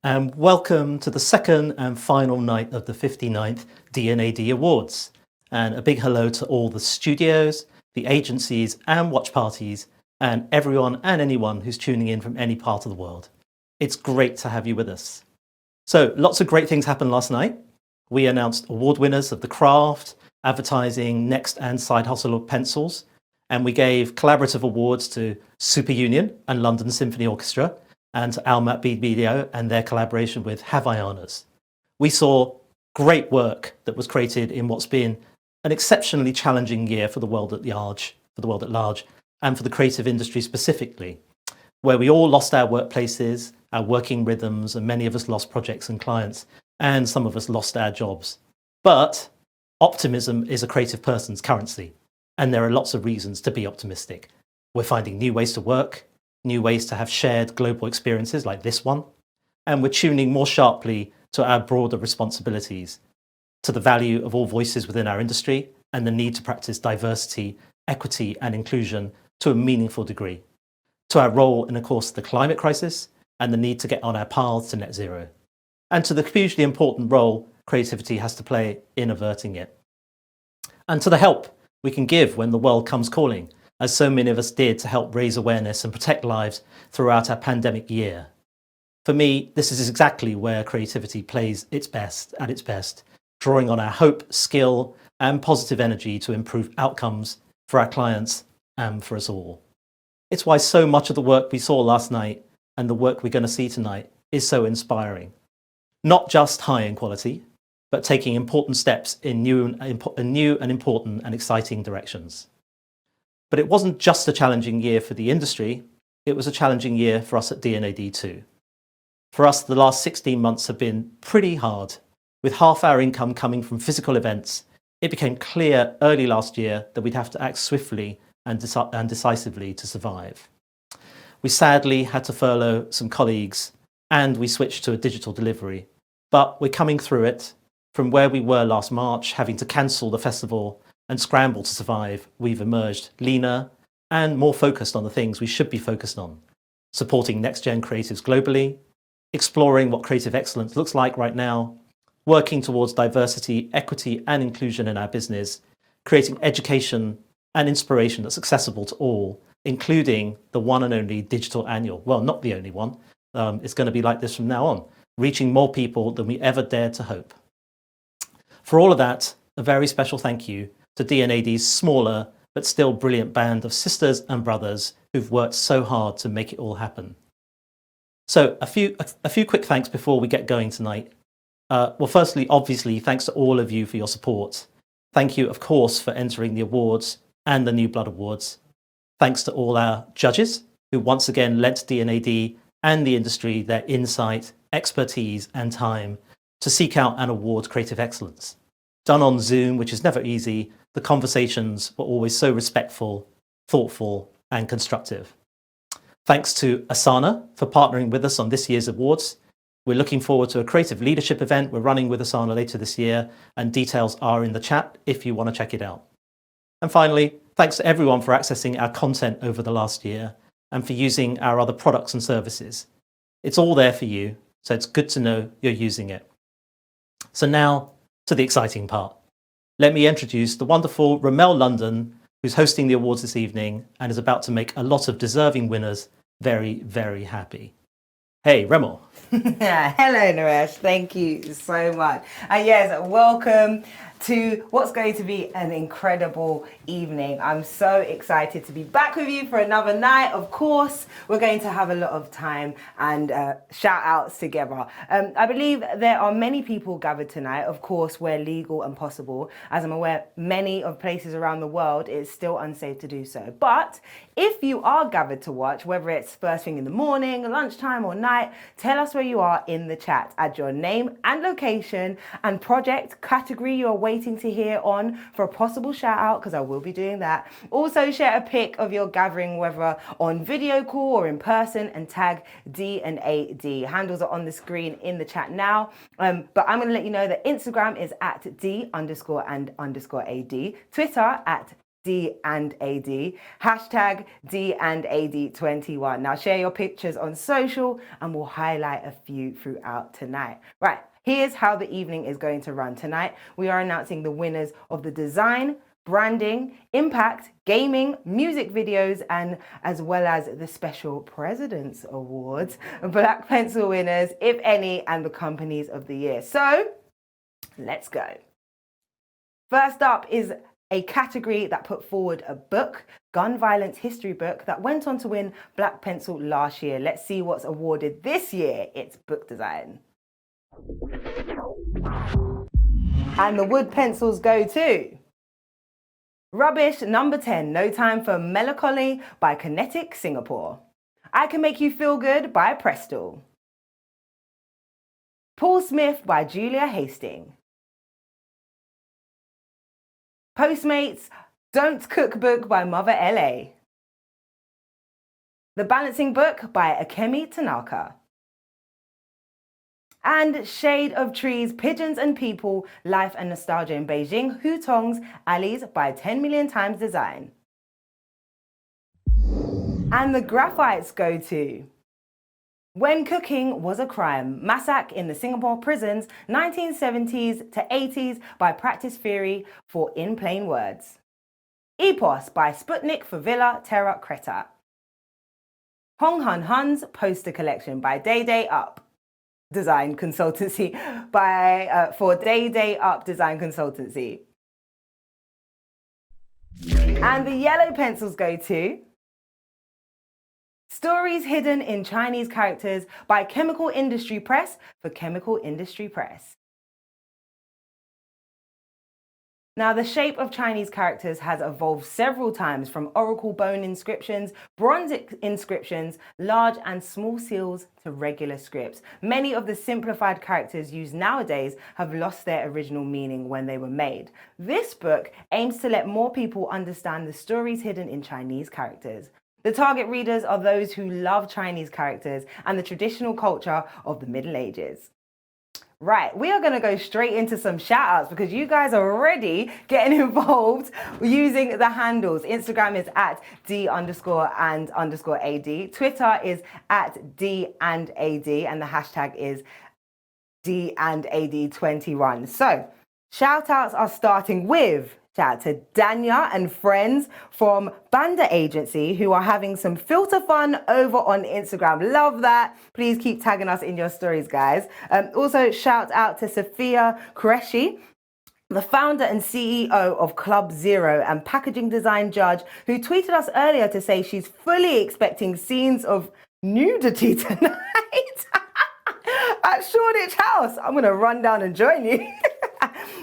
And welcome to the second and final night of the 59th D&AD Awards. And a big hello to all the studios, the agencies and watch parties, and everyone and anyone who's tuning in from any part of the world. It's great to have you with us. So lots of great things happened last night. We announced award winners of The Craft, Advertising, Next and Side Hustle of Pencils. And we gave collaborative awards to Super Union and London Symphony Orchestra, and to Almat Video and their collaboration with Have I Honours. We saw great work that was created in what's been an exceptionally challenging year for the world at large, and for the creative industry specifically, where we all lost our workplaces, our working rhythms, and many of us lost projects and clients, and some of us lost our jobs. But optimism is a creative person's currency, and there are lots of reasons to be optimistic. We're finding new ways to work, new ways to have shared global experiences like this one, and we're tuning more sharply to our broader responsibilities, to the value of all voices within our industry and the need to practice diversity, equity and inclusion to a meaningful degree, to our role in, of course, the climate crisis and the need to get on our paths to net zero, and to the hugely important role creativity has to play in averting it, and to the help we can give when the world comes calling, as so many of us did to help raise awareness and protect lives throughout our pandemic year. For me, this is exactly where creativity plays its best, drawing on our hope, skill, and positive energy to improve outcomes for our clients and for us all. It's why so much of the work we saw last night and the work we're going to see tonight is so inspiring. Not just high in quality, but taking important steps in new and important and exciting directions. But it wasn't just a challenging year for the industry, it was a challenging year for us at D&AD too. For us, the last 16 months have been pretty hard. With half our income coming from physical events, it became clear early last year that we'd have to act swiftly and decisively to survive. We sadly had to furlough some colleagues and we switched to a digital delivery, but we're coming through it. From where we were last March, having to cancel the festival and scramble to survive, we've emerged leaner and more focused on the things we should be focused on, supporting next-gen creatives globally, exploring what creative excellence looks like right now, working towards diversity, equity and inclusion in our business, creating education and inspiration that's accessible to all, including the one and only digital annual. Well, not the only one. It's going to be like this from now on, reaching more people than we ever dared to hope. For all of that, a very special thank you to D&AD's smaller but still brilliant band of sisters and brothers who've worked so hard to make it all happen. So a few quick thanks before we get going tonight. Well, firstly, obviously, thanks to all of you for your support. Thank you, of course, for entering the awards and the New Blood Awards. Thanks to all our judges who once again lent D&AD and the industry their insight, expertise and time to seek out and award creative excellence. Done on Zoom, which is never easy, the conversations were always so respectful, thoughtful, and constructive. Thanks to Asana for partnering with us on this year's awards. We're looking forward to a creative leadership event we're running with Asana later this year, and details are in the chat if you want to check it out. And finally, thanks to everyone for accessing our content over the last year and for using our other products and services. It's all there for you, so it's good to know you're using it. So now to the exciting part. Let me introduce the wonderful Ramel London, who's hosting the awards this evening and is about to make a lot of deserving winners very, very happy. Hey, Ramel. Hello, Naresh. Thank you so much. And yes, welcome to what's going to be an incredible evening. I'm so excited to be back with you for another night. Of course, we're going to have a lot of time and shout outs together. I believe there are many people gathered tonight, of course, where legal and possible. As I'm aware, many of places around the world, it's still unsafe to do so. But if you are gathered to watch, whether it's first thing in the morning, lunchtime or night, tell us where you are in the chat. Add your name and location and project category you're waiting to hear on for a possible shout out, because I will be doing that. Also share a pic of your gathering, whether on video call or in person, and tag D&AD. Handles are on the screen in the chat now. But I'm going to let you know that Instagram is at D_and_AD, Twitter at D&AD, hashtag D&AD21. Now share your pictures on social and we'll highlight a few throughout tonight. Right, here's how the evening is going to run tonight. We are announcing the winners of the design, branding, impact, gaming, music videos, and as well as the Special President's Awards, Black Pencil winners, if any, and the companies of the year. So let's go. First up is a category that put forward a book, gun violence history book, that went on to win Black Pencil last year. Let's see what's awarded this year. It's book design. And the wood pencils go to Rubbish number 10, No Time for Melancholy by Kinetic Singapore. I Can Make You Feel Good by Prestel. Paul Smith by Julia Hastings. Postmates Don't Cook Book by Mother LA. The Balancing Book by Akemi Tanaka. And Shade of Trees, Pigeons and People, Life and Nostalgia in Beijing, Hutong's Alleys by 10 Million Times Design. And the graphites go to When Cooking Was a Crime, Massacre in the Singapore Prisons, 1970s to 80s by Practice Theory for In Plain Words. Epos by Sputnik for Villa Terra Creta. Hong Han Hun's Poster Collection by D&AD Up Design Consultancy for D&AD Up Design Consultancy. And the yellow pencils go to Stories Hidden in Chinese Characters by Chemical Industry Press for Chemical Industry Press. Now, the shape of Chinese characters has evolved several times, from oracle bone inscriptions, bronze inscriptions, large and small seals to regular scripts. Many of the simplified characters used nowadays have lost their original meaning when they were made. This book aims to let more people understand the stories hidden in Chinese characters. The target readers are those who love Chinese characters and the traditional culture of the Middle Ages. Right, we are going to go straight into some shout outs because you guys are already getting involved using the handles. Instagram is at D_and_AD. Twitter is at D&AD and the hashtag is D&AD21. So shout outs are starting with shout out to Danya and friends from Banda Agency who are having some filter fun over on Instagram. Love that. Please keep tagging us in your stories, guys. Also, shout out to Sophia Qureshi, the founder and CEO of Club Zero and packaging design judge, who tweeted us earlier to say she's fully expecting scenes of nudity tonight at Shoreditch House. I'm going to run down and join you.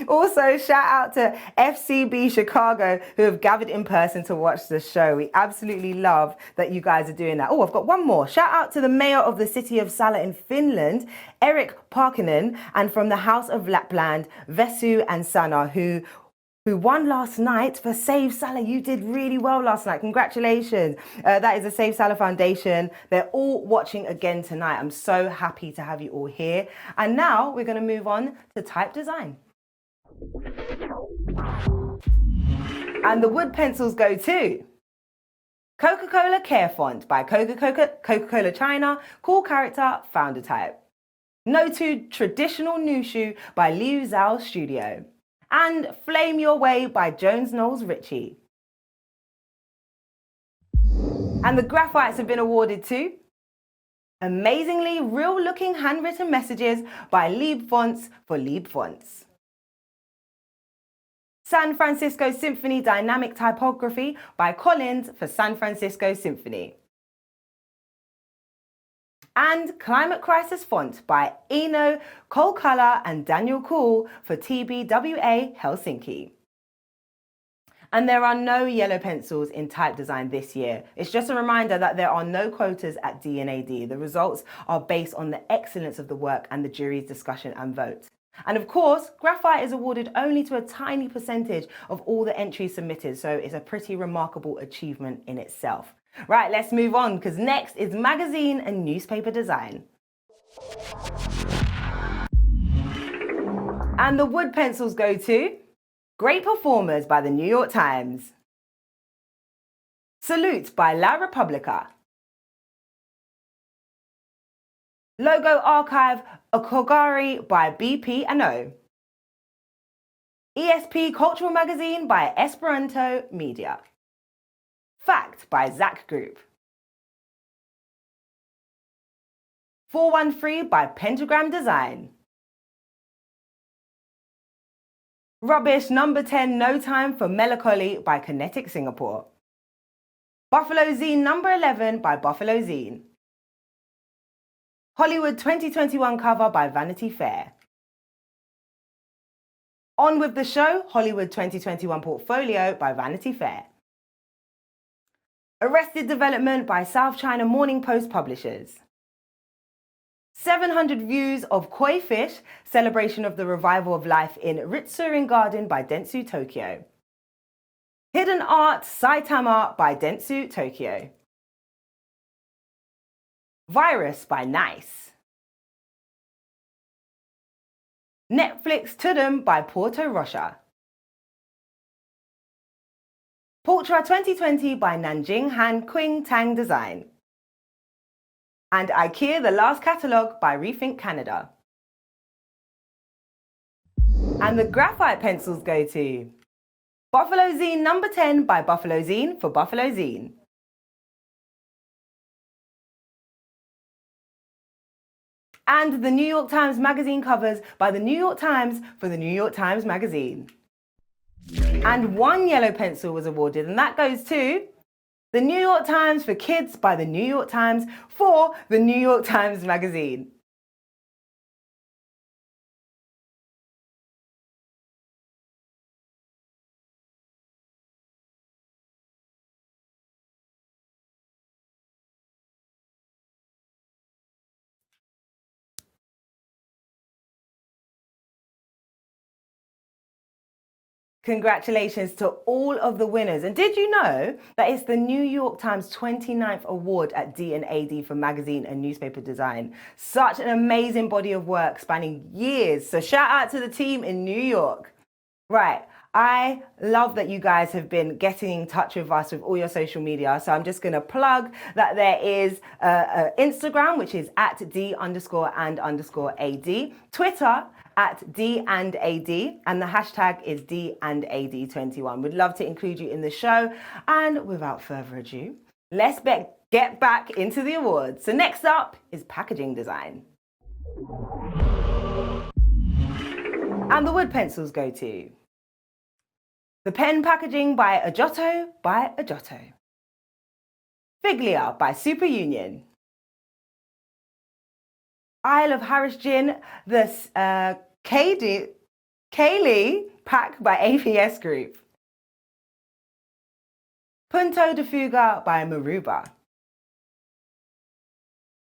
Also, shout out to FCB Chicago, who have gathered in person to watch the show. We absolutely love that you guys are doing that. Oh, I've got one more. Shout out to the mayor of the city of Sala in Finland, Eric Parkinen, and from the House of Lapland, Vesu and Sana, who won last night for Save Sala. You did really well last night. Congratulations. That is the Save Sala Foundation. They're all watching again tonight. I'm so happy to have you all here. And now we're going to move on to type design. And the wood pencils go to Coca-Cola Care Font by Coca-Cola China, Cool Character, Founder Type. No to Traditional Nushu by Liu Zhao Studio. And Flame Your Way by Jones Knowles Ritchie. And the graphites have been awarded to Amazingly Real Looking Handwritten Messages by Lieb Fonts for Lieb Fonts. San Francisco Symphony Dynamic Typography by Collins for San Francisco Symphony. And Climate Crisis Font by Eno Kolkala and Daniel Cool for TBWA Helsinki. And there are no yellow pencils in type design this year. It's just a reminder that there are no quotas at D&AD. The results are based on the excellence of the work and the jury's discussion and vote. And of course, graphite is awarded only to a tiny percentage of all the entries submitted, so it's a pretty remarkable achievement in itself. Right, let's move on, because next is magazine and newspaper design. And the wood pencils go to Great Performers by the New York Times, Salute by La Repubblica, Logo Archive Okogari by BP&O, ESP Cultural Magazine by Esperanto Media, Fact by Zach Group, 413 by Pentagram Design, Rubbish Number 10 No Time for Melancholy by Kinetic Singapore, Buffalo Zine Number 11 by Buffalo Zine, Hollywood 2021 cover by Vanity Fair, On With the Show Hollywood 2021 portfolio by Vanity Fair, Arrested Development by South China Morning Post Publishers, 700 views of Koi Fish, celebration of the revival of life in Ritsurin Garden by Dentsu Tokyo, Hidden Art Saitama by Dentsu Tokyo, Virus by Nice, Netflix Tudum by Porto Rocha, Portra 2020 by Nanjing Han Qing Tang Design, and IKEA The Last Catalogue by Rethink Canada. And the graphite pencils go to Buffalo Zine Number 10 by Buffalo Zine for Buffalo Zine, and the New York Times Magazine covers by the New York Times for the New York Times Magazine. And one yellow pencil was awarded, and that goes to the New York Times for Kids by the New York Times for the New York Times Magazine. Congratulations to all of the winners. And did you know that it's the New York Times 29th award at D&AD for magazine and newspaper design? Such an amazing body of work spanning years. So shout out to the team in New York. Right. I love that you guys have been getting in touch with us with all your social media. So I'm just going to plug that there is Instagram, which is at D_and_AD, Twitter at D&AD, and the hashtag is D&AD21. We'd love to include you in the show. And without further ado, let's get back into the awards. So next up is packaging design. And the wood pencils go to the pen packaging by Ajotto by Ajotto, Figlia by Super Union, Isle of Harris Gin, the Kaylee pack by APS Group, Punto de Fuga by Maruba,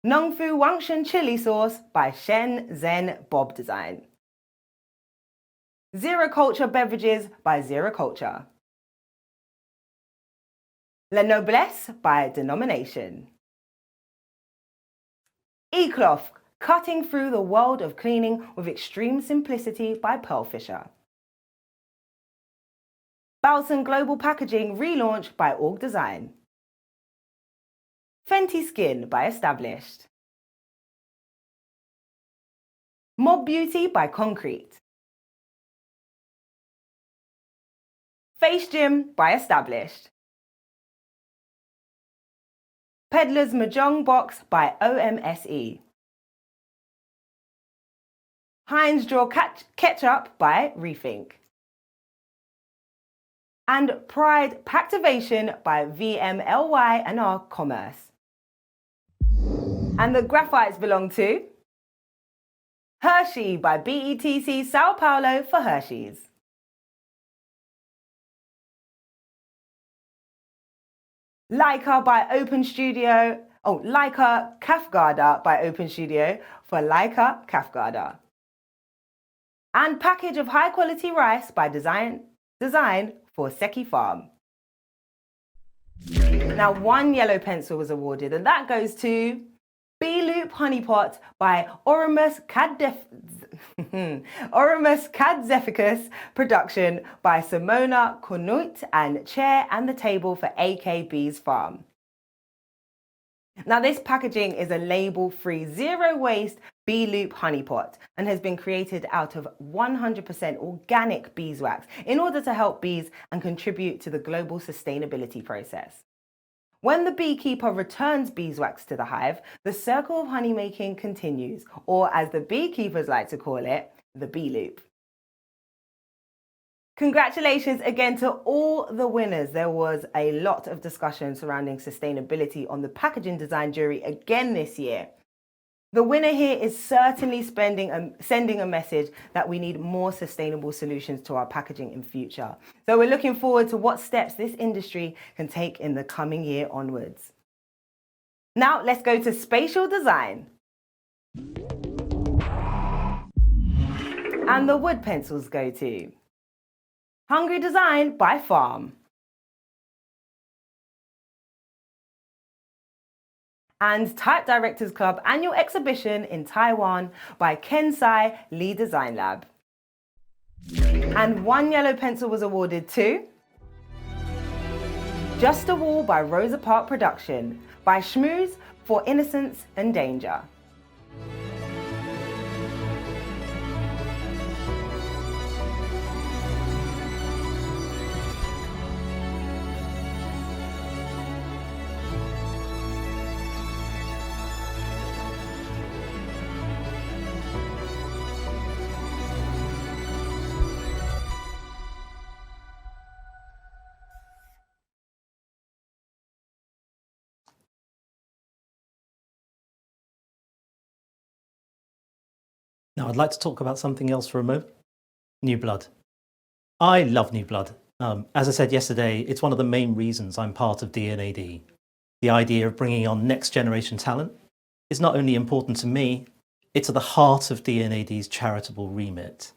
Nung Fu Wangshan chili sauce by Shen Zen Bob Design, Zero Culture beverages by Zero Culture, La Noblesse by Denomination, E-Cloth, cutting through the world of cleaning with extreme simplicity by Pearl Fisher, Balson Global Packaging relaunch by Org Design, Fenty Skin by Established, Mob Beauty by Concrete, Face Gym by Established, Peddler's Mahjong Box by OMSE, Heinz Draw Ketchup by Rethink, and Pride Pactivation by VMLY and R Commerce. And the graphites belong to Hershey by BETC Sao Paulo for Hershey's, Leica by Open Studio, Leica Kafgarda by Open Studio for Leica Kafgarda, And package of high quality rice by design for Seki Farm. Now, 1 yellow pencil was awarded, and that goes to B-Loop Honeypot by Oramus Cadzeficus, production by Simona Cornuit, and chair and the table for AKB's Farm. Now, this packaging is a label-free, zero-waste B-Loop honeypot and has been created out of 100% organic beeswax in order to help bees and contribute to the global sustainability process. When the beekeeper returns beeswax to the hive, the circle of honey making continues, or as the beekeepers like to call it, the bee-loop. Congratulations again to all the winners. There was a lot of discussion surrounding sustainability on the packaging design jury again this year. The winner here is certainly sending a message that we need more sustainable solutions to our packaging in future. So we're looking forward to what steps this industry can take in the coming year onwards. Now let's go to spatial design. And the wood pencils go to Hungry Design by Farm. And Type Directors Club Annual Exhibition in Taiwan by Kensai Lee Design Lab. And 1 yellow pencil was awarded to Just a Wall by Rosa Park Production by Schmooze for Innocence and Danger. Now, I'd like to talk about something else for a moment. New blood. I love new blood. As I said yesterday, it's one of the main reasons I'm part of D&AD. The idea of bringing on next generation talent is not only important to me, it's at the heart of D&AD's charitable remit.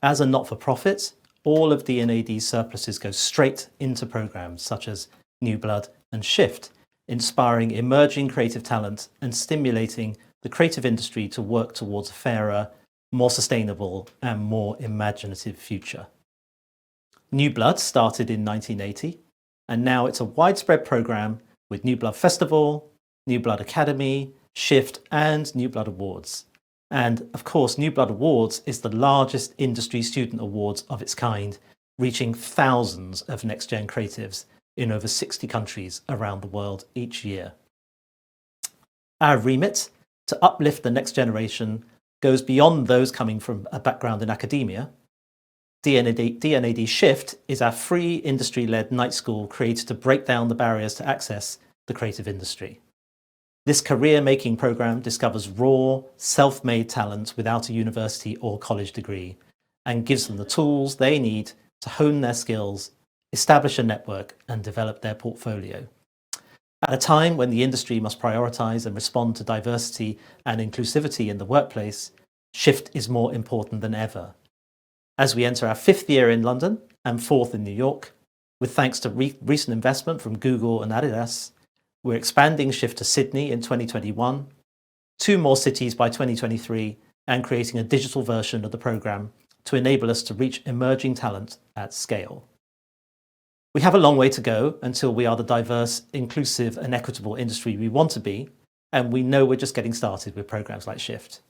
As a not-for-profit, all of D&AD's surpluses go straight into programs such as New Blood and Shift, inspiring emerging creative talent and stimulating the creative industry to work towards a fairer, more sustainable and more imaginative future. New Blood started in 1980, and now it's a widespread program with New Blood Festival, New Blood Academy, Shift and New Blood Awards. And of course, New Blood Awards is the largest industry student awards of its kind, reaching thousands of next-gen creatives in over 60 countries around the world each year. Our remit to uplift the next generation goes beyond those coming from a background in academia. D&AD Shift is our free industry-led night school created to break down the barriers to access the creative industry. This career-making program discovers raw, self-made talent without a university or college degree and gives them the tools they need to hone their skills, establish a network and develop their portfolio. At a time when the industry must prioritise and respond to diversity and inclusivity in the workplace, Shift is more important than ever. As we enter our 5th year in London and 4th in New York, with thanks to recent investment from Google and Adidas, we're expanding Shift to Sydney in 2021, 2 more cities by 2023, and creating a digital version of the programme to enable us to reach emerging talent at scale. We have a long way to go until we are the diverse, inclusive and equitable industry we want to be, and we know we're just getting started with programs like Shift.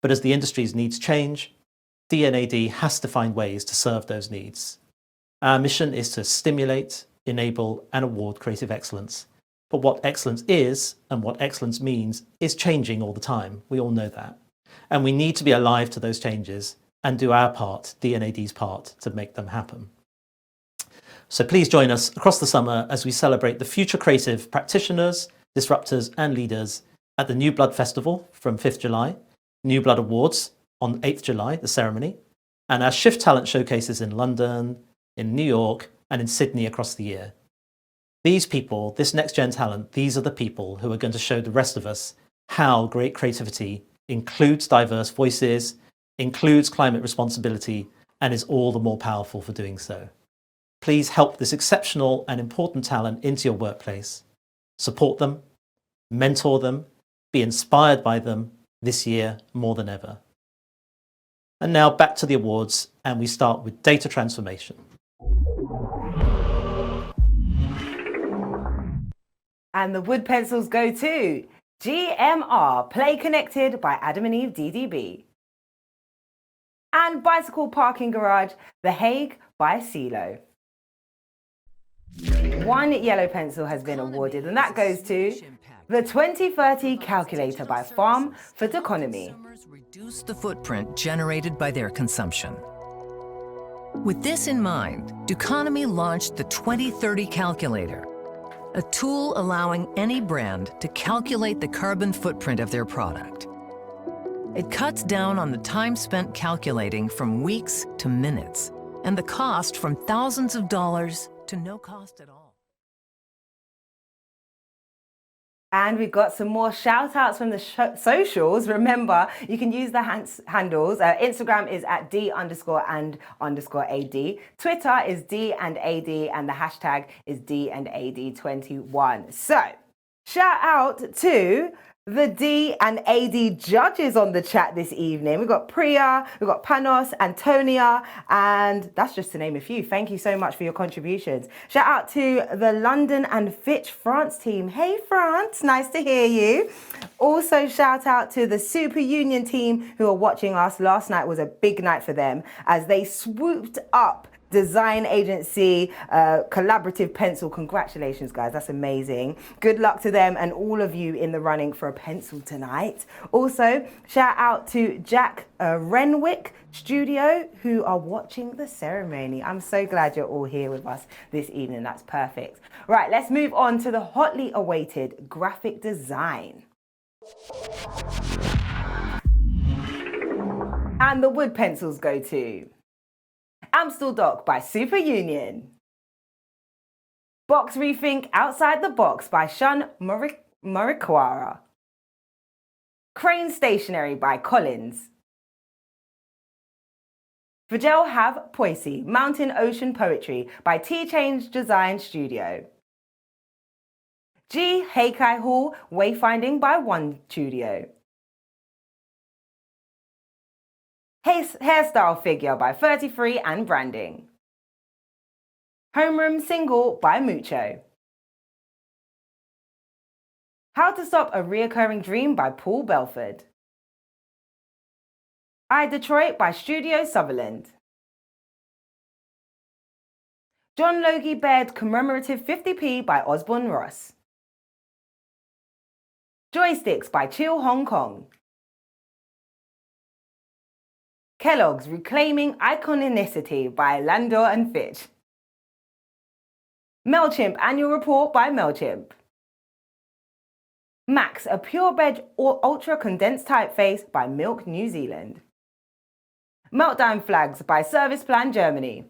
But as the industry's needs change, D&AD has to find ways to serve those needs. Our mission is to stimulate, enable and award creative excellence. But what excellence is and what excellence means is changing all the time. We all know that. And we need to be alive to those changes and do our part, D&AD's part, to make them happen. So please join us across the summer as we celebrate the future creative practitioners, disruptors and leaders at the New Blood Festival from 5th July, New Blood Awards on 8th July, the ceremony, and our Shift Talent showcases in London, in New York and in Sydney across the year. These people, this next-gen talent, these are the people who are going to show the rest of us how great creativity includes diverse voices, includes climate responsibility, and is all the more powerful for doing so. Please help this exceptional and important talent into your workplace. Support them, mentor them, be inspired by them this year more than ever. And now back to the awards, and we start with data transformation. And the wood pencils go to GMR, Play Connected by Adam and Eve DDB. And Bicycle Parking Garage, The Hague by CeeLo. One yellow pencil has been awarded, and that goes to the 2030 Calculator by Farm for Economy. Reduce the footprint generated by their consumption. With this in mind, Duconomy launched the 2030 Calculator, a tool allowing any brand to calculate the carbon footprint of their product. It cuts down on the time spent calculating from weeks to minutes, and the cost from thousands of dollars to no cost at all. And we've got some more shout outs from the socials. Remember, you can use the handles. Instagram is at D_and_AD. Twitter is D&AD, and the hashtag is D&AD21. So, shout out to the D&AD judges on the chat this evening. We've got Priya, we've got Panos, Antonia, and that's just to name a few. Thank you so much for your contributions. Shout out to the London and Fitch France team. Hey France, nice to hear you. Also shout out to the Super Union team who are watching us. Last night was a big night for them as they swooped up design agency collaborative pencil. Congratulations guys, that's amazing. Good luck to them and all of you in the running for a pencil tonight. Also shout out to Jack Renwick Studio who are watching the ceremony. I'm so glad you're all here with us this evening. That's perfect. Right, let's move on to the hotly awaited graphic design. And the wood pencils go to Amstel Dock by Super Union. Box Rethink Outside the Box by Shun Morikwara. Crane Stationery by Collins. Vajel Have Poissy, Mountain Ocean Poetry by T-Change Design Studio. G. Heikai Hall, Wayfinding by One Studio. Hairstyle Figure by 33 and Branding. Homeroom Single by Mucho. How to Stop a Reoccurring Dream by Paul Belford. I Detroit by Studio Sutherland. John Logie Baird Commemorative 50p by Osborne Ross. Joysticks by Chill Hong Kong. Kellogg's Reclaiming Iconicity by Landor and Fitch. MailChimp Annual Report by MailChimp. Max, a Pure Veg Ultra Condensed Typeface by Milk New Zealand. Meltdown Flags by Service Plan Germany.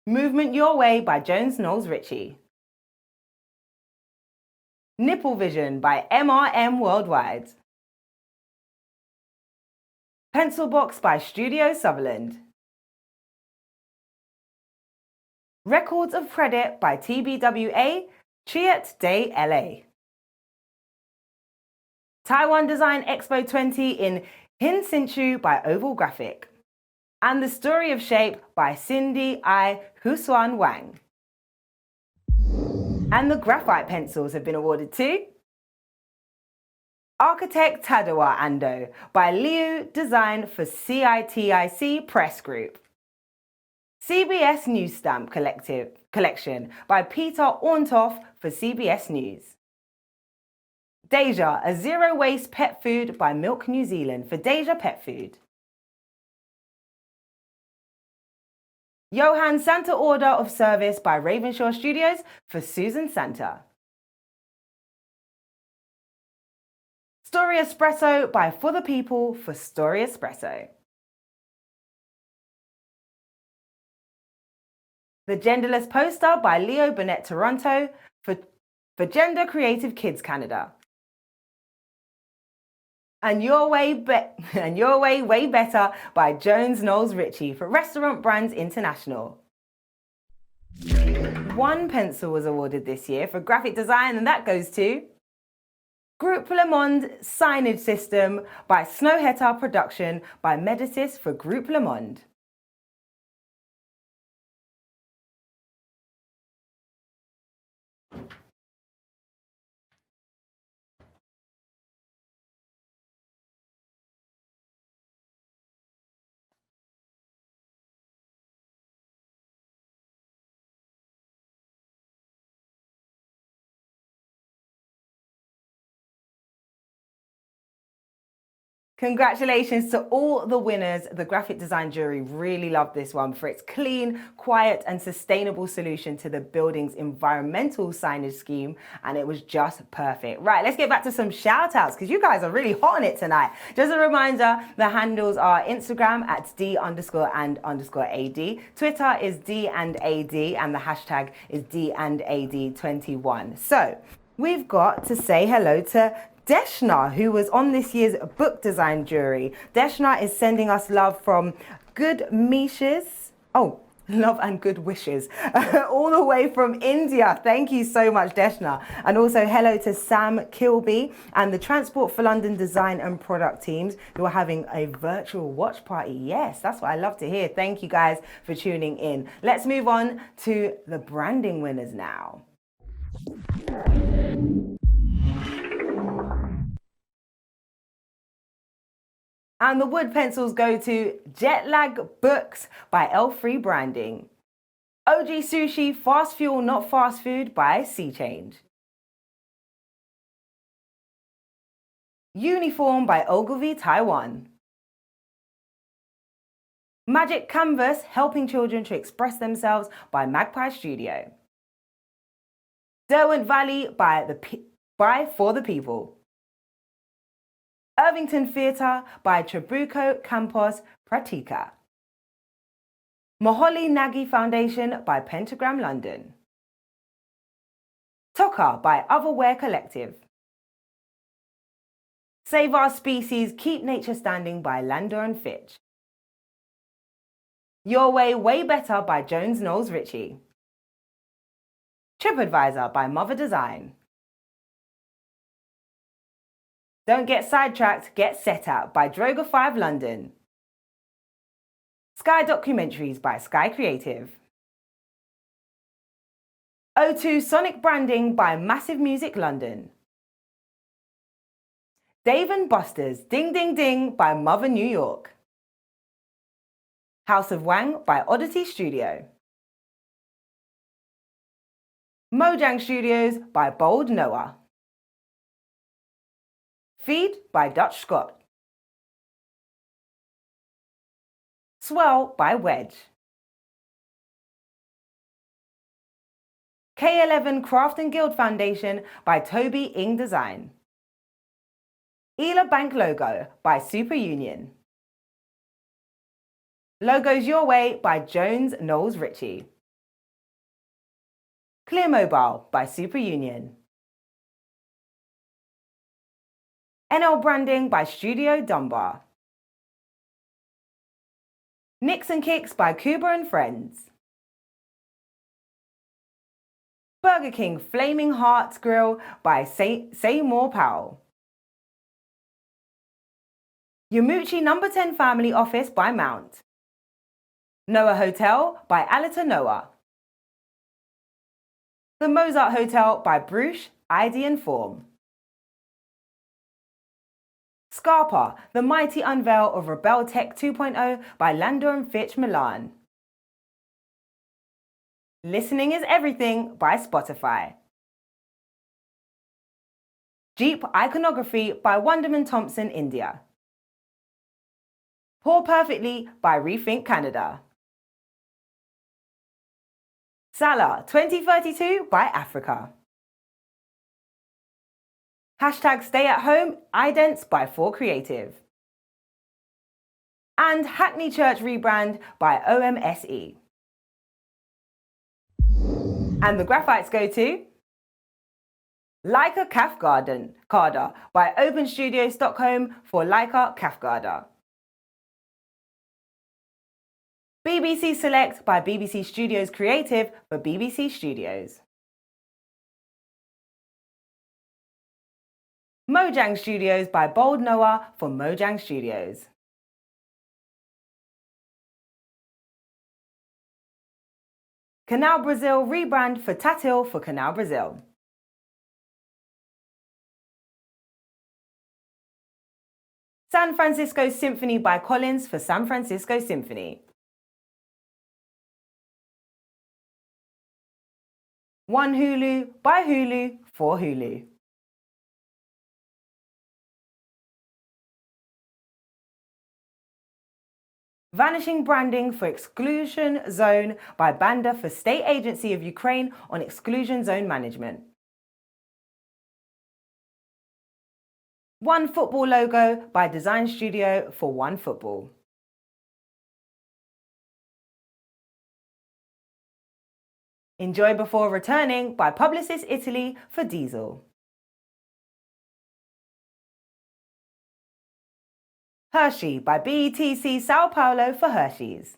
Movement Your Way by Jones Knowles Ritchie. Nipple Vision by MRM Worldwide. Pencil Box by Studio Sutherland. Records of Credit by TBWA, Chiat Day LA. Taiwan Design Expo 20 in Hinsinchu by Oval Graphic. And The Story of Shape by Cindy I. Husuan Wang. And the graphite pencils have been awarded to Architect Tadawa Ando by Liu Design for CITIC Press Group. CBS News Stamp Collection by Peter Orntoff for CBS News. Deja, a zero waste pet food by Milk New Zealand for Deja Pet Food. Johann Santa Order of Service by Ravenshaw Studios for Susan Santa. Story Espresso by For the People for Story Espresso. The Genderless Poster by Leo Burnett Toronto for Gender Creative Kids Canada. And Your Way Way Better by Jones Knowles Ritchie for Restaurant Brands International. One pencil was awarded this year for graphic design, and that goes to Groupe Le Monde Signage System by Snowhetta Production by Medicis for Groupe Le Monde. Congratulations to all the winners. The graphic design jury really loved this one for its clean, quiet and sustainable solution to the building's environmental signage scheme, and it was just perfect. Right, let's get back to some shout outs because you guys are really hot on it tonight. Just a reminder, the handles are Instagram at D_and_AD, Twitter is D&AD, and the hashtag is D&AD21. So we've got to say hello to Deshna, who was on this year's book design jury. Deshna is sending us love from Good Mishes. Oh, love and good wishes. All the way from India. Thank you so much, Deshna. And also hello to Sam Kilby and the Transport for London design and product teams who are having a virtual watch party. Yes, that's what I love to hear. Thank you guys for tuning in. Let's move on to the branding winners now. And the wood pencils go to Jetlag Books by L3 Branding, OG Sushi Fast Fuel Not Fast Food by Sea Change, Uniform by Ogilvy Taiwan, Magic Canvas Helping Children to Express Themselves by Magpie Studio, Derwent Valley by For the People, Irvington Theatre by Trabuco Campos Pratica, Moholy Nagy Foundation by Pentagram London, Toka by Otherware Collective, Save Our Species, Keep Nature Standing by Landor and Fitch, Your Way Way Better by Jones Knowles Ritchie, TripAdvisor by Mother Design, Don't Get Sidetracked, Get Set Out by Droga 5 London, Sky Documentaries by Sky Creative, O2 Sonic Branding by Massive Music London, Dave & Buster's Ding Ding Ding by Mother New York, House of Wang by Oddity Studio, Mojang Studios by Bold Noah, Feed by Dutch Scott, Swell by Wedge, K11 Craft and Guild Foundation by Toby Ing Design, Ela Bank Logo by Super Union, Logos Your Way by Jones Knowles Ritchie, Clear Mobile by Super Union, NL Branding by Studio Dunbar, Nicks and Kicks by Kuba and Friends, Burger King Flaming Hearts Grill by Seymour Powell, Yamuchi No. 10 Family Office by Mount, Noah Hotel by Alita Noah, The Mozart Hotel by Bruce, ID and Form, Scarpa, The Mighty Unveil of Rebel Tech 2.0 by Landor and Fitch Milan, Listening is Everything by Spotify, Jeep Iconography by Wonderman Thompson India, Pour Perfectly by Rethink Canada, Salah 2032 by Africa, Hashtag Stay at Home Idents by 4 Creative, and Hackney Church Rebrand by OMSE. And the graphites go to Leica Carder by Open Studio Stockholm for Leica Carder. BBC Select by BBC Studios Creative for BBC Studios. Mojang Studios by Bold Noah for Mojang Studios. Canal Brazil rebrand for Tatil for Canal Brazil. San Francisco Symphony by Collins for San Francisco Symphony. One Hulu by Hulu for Hulu. Vanishing branding for Exclusion Zone by Banda for State Agency of Ukraine on Exclusion Zone Management. One Football logo by Design Studio for One Football. Enjoy Before Returning by Publicis Italy for Diesel. Hershey by BETC Sao Paulo for Hershey's.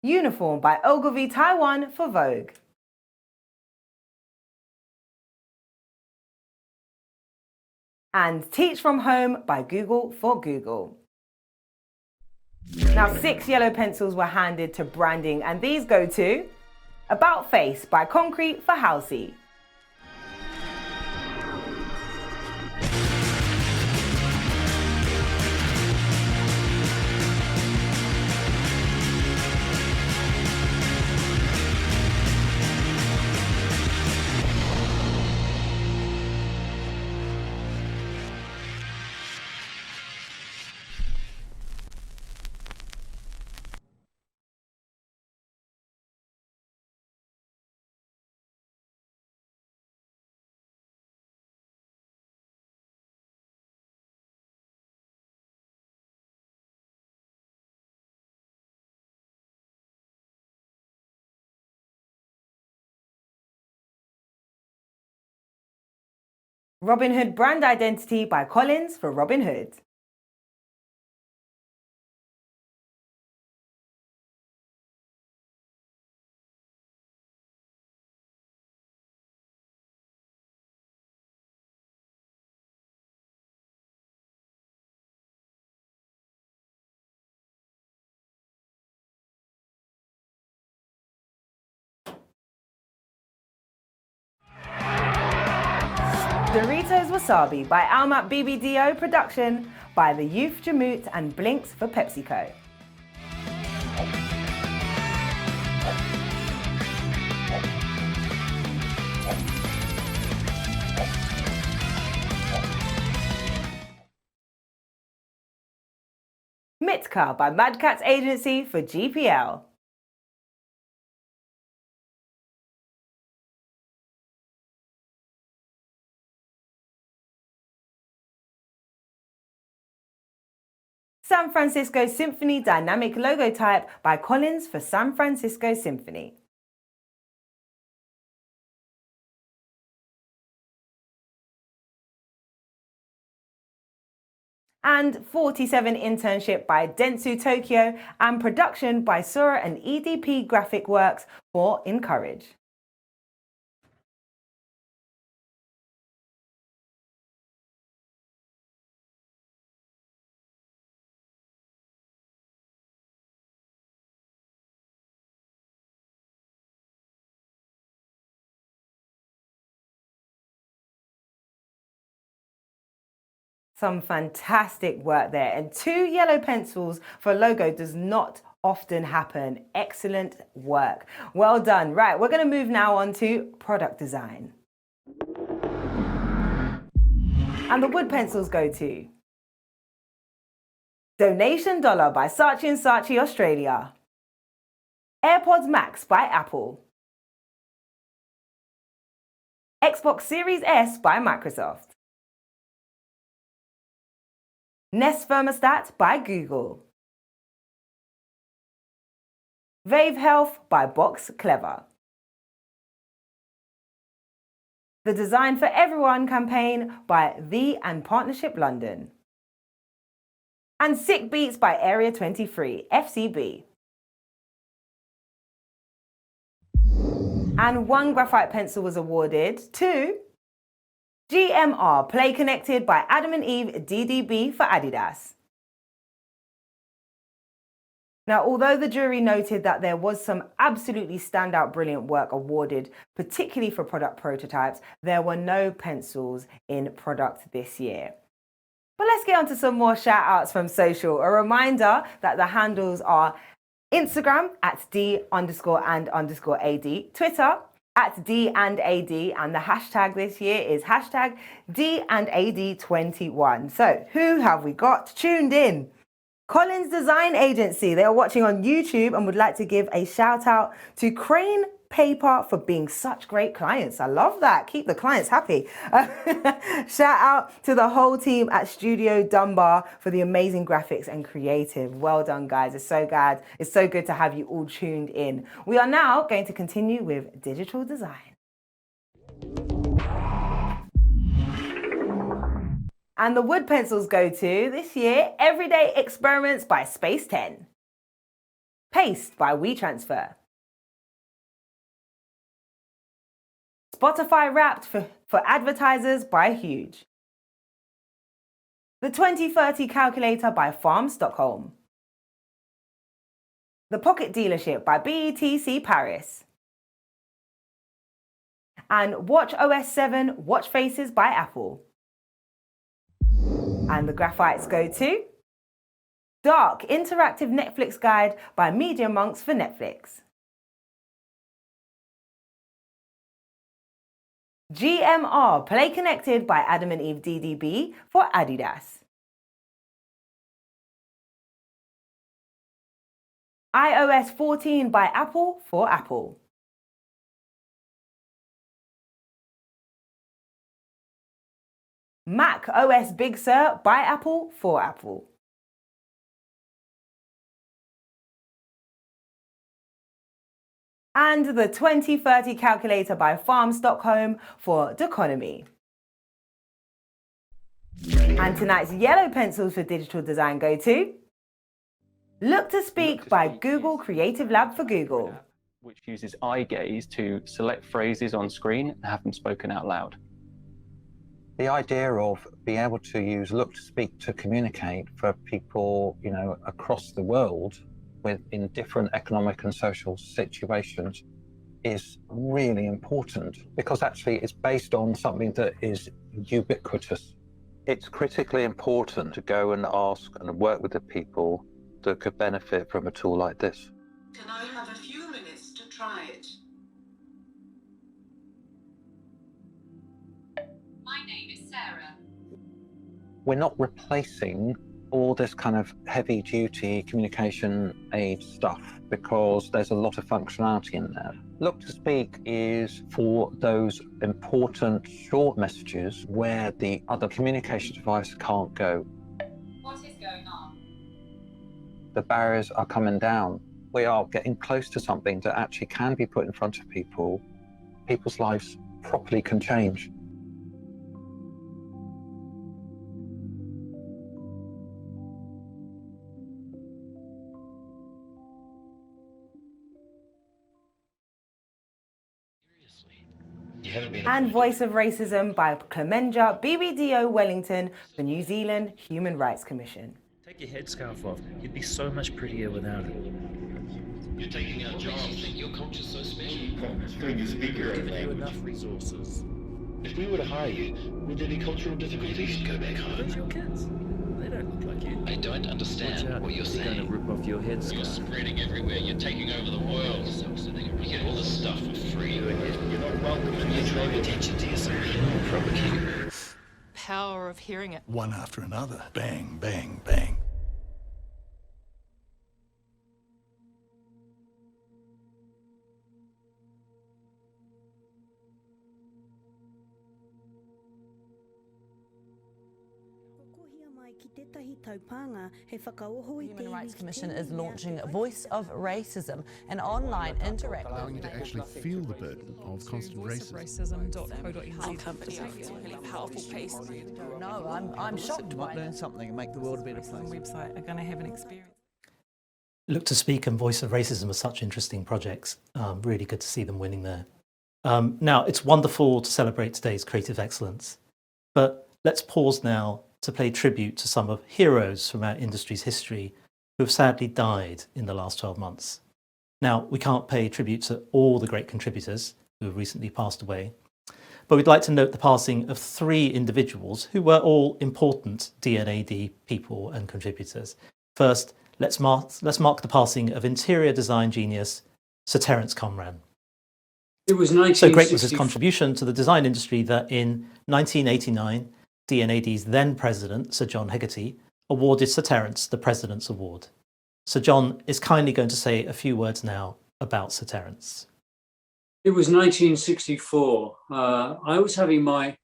Uniform by Ogilvy Taiwan for Vogue. And Teach from Home by Google for Google. Now 6 yellow pencils were handed to branding, and these go to About Face by Concrete for Halsey. Robin Hood Brand Identity by Collins for Robin Hood. Doritos Wasabi by Almat BBDO Production by the Youth Jamut and Blinks for PepsiCo. Mitka by Mad Catz Agency for GPL. San Francisco Symphony Dynamic Logo Type by Collins for San Francisco Symphony. And 47 Internship by Dentsu Tokyo and production by Sura and EDP Graphic Works for Encourage. Some fantastic work there, and 2 yellow pencils for logo does not often happen. Excellent work. Well done. Right, we're going to move now on to product design. And the wood pencils go to Donation Dollar by Saatchi & Saatchi Australia. AirPods Max by Apple. Xbox Series S by Microsoft. Nest Thermostat by Google. Vave Health by Box Clever. The Design for Everyone campaign by The & Partnership London. And Sick Beats by Area 23, FCB. And 1 graphite pencil was awarded to GMR Play Connected by Adam and Eve DDB for Adidas. Now, although the jury noted that there was some absolutely standout brilliant work awarded, particularly for product prototypes, there were no pencils in product this year. But let's get on to some more shout outs from social. A reminder that the handles are Instagram at D_and_AD, Twitter at D&AD, and the hashtag this year is hashtag D&AD21. So who have we got tuned in? Collins Design Agency. They are watching on YouTube and would like to give a shout out to Crane Paper for being such great clients. I love that. Keep the clients happy. Shout out to the whole team at Studio Dunbar for the amazing graphics and creative. Well done, guys. It's so good to have you all tuned in. We are now going to continue with digital design. And the wood pencils go to, this year, Everyday Experiments by Space 10. Paste by WeTransfer. Spotify Wrapped for Advertisers by Huge. The 2030 Calculator by Farm Stockholm. The Pocket Dealership by BETC Paris. And Watch OS 7 Watch Faces by Apple. And the graphites go to Dark Interactive Netflix Guide by Media Monks for Netflix. GMR Play Connected by Adam and Eve DDB for Adidas. iOS 14 by Apple for Apple. Mac OS Big Sur by Apple for Apple. And the 2030 Calculator by Farm Stockholm for Deconomy. And tonight's yellow pencils for digital design go to Look to Speak by Google Creative Lab for Google. Which uses eye gaze to select phrases on screen and have them spoken out loud. The idea of being able to use Look to Speak to communicate for people, across the world in different economic and social situations is really important, because actually it's based on something that is ubiquitous. It's critically important to go and ask and work with the people that could benefit from a tool like this. Can I have a few minutes to try it? My name is Sarah. We're not replacing all this kind of heavy-duty communication aid stuff, because there's a lot of functionality in there. Look to Speak is for those important short messages where the other communication device can't go. What is going on? The barriers are coming down. We are getting close to something that actually can be put in front of people. People's lives properly can change. And Voice of Racism by Clemenja BBDO Wellington for New Zealand Human Rights Commission. Take your headscarf off. You'd be so much prettier without it. You're taking our jobs. You think your culture's so special? Giving you enough resources. If we were to hire you, would there be cultural difficulties? Go back home. Those your kids? They don't look like you. I don't Watch understand out, what you're they're saying. going to rip off your You're headscarf. spreading everywhere. You're taking over the world. You get all this stuff for free. You're not welcome. You drive attention to yourself. Provoke. Power of hearing it. One after another. Bang, bang, bang. The Human Rights Commission is launching Voice of Racism, an online interactive... allowing you to actually feel the burden of constant racism. Really powerful piece. No, I'm shocked by learn something and make the world a better place. Website are going to have an experience. Look to Speak and Voice of Racism are such interesting projects. Really good to see them winning there. Now, it's wonderful to celebrate today's creative excellence, but let's pause now to pay tribute to some of heroes from our industry's history who have sadly died in the last 12 months. Now, we can't pay tribute to all the great contributors who have recently passed away, but we'd like to note the passing of 3 individuals who were all important D&AD people and contributors. First, let's mark the passing of interior design genius Sir Terence Conran. It was 1964. So great was his contribution to the design industry that in 1989, D&AD's then president, Sir John Hegarty, awarded Sir Terence the President's Award. Sir John is kindly going to say a few words now about Sir Terence. It was 1964. I was having my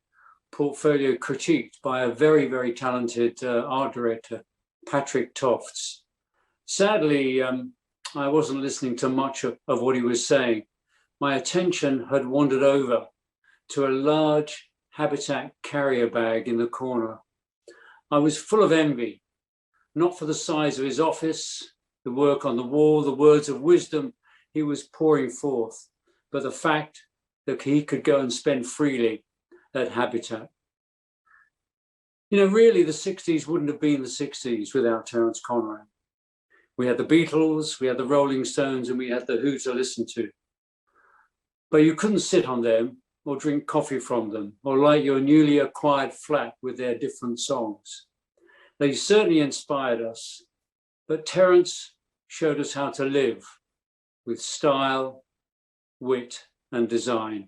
portfolio critiqued by a very, very talented art director, Patrick Tofts. Sadly, I wasn't listening to much of what he was saying. My attention had wandered over to a large Habitat carrier bag in the corner. I was full of envy, not for the size of his office, the work on the wall, the words of wisdom he was pouring forth, but the fact that he could go and spend freely at Habitat. You know, really, the 60s wouldn't have been the 60s without Terence Conran. We had the Beatles, we had the Rolling Stones, and we had the Who to listen to. But you couldn't sit on them or drink coffee from them, or light your newly acquired flat with their different songs. They certainly inspired us, but Terence showed us how to live with style, wit, and design.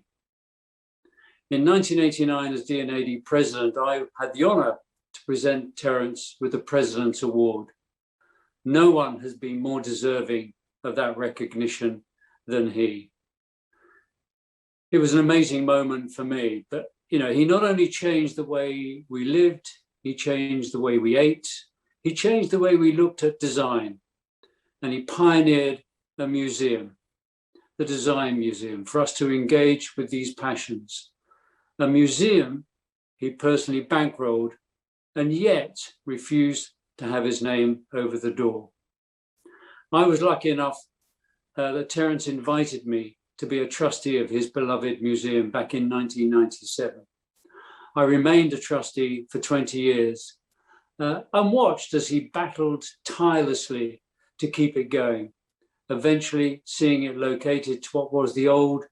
In 1989, as D&AD president, I had the honor to present Terence with the President's Award. No one has been more deserving of that recognition than he. It was an amazing moment for me, but you know, he not only changed the way we lived, he changed the way we ate, he changed the way we looked at design, and he pioneered a museum, the Design Museum, for us to engage with these passions. A museum he personally bankrolled and yet refused to have his name over the door. I was lucky enough that Terence invited me to be a trustee of his beloved museum back in 1997. I remained a trustee for 20 years and watched as he battled tirelessly to keep it going, eventually seeing it located to what was the old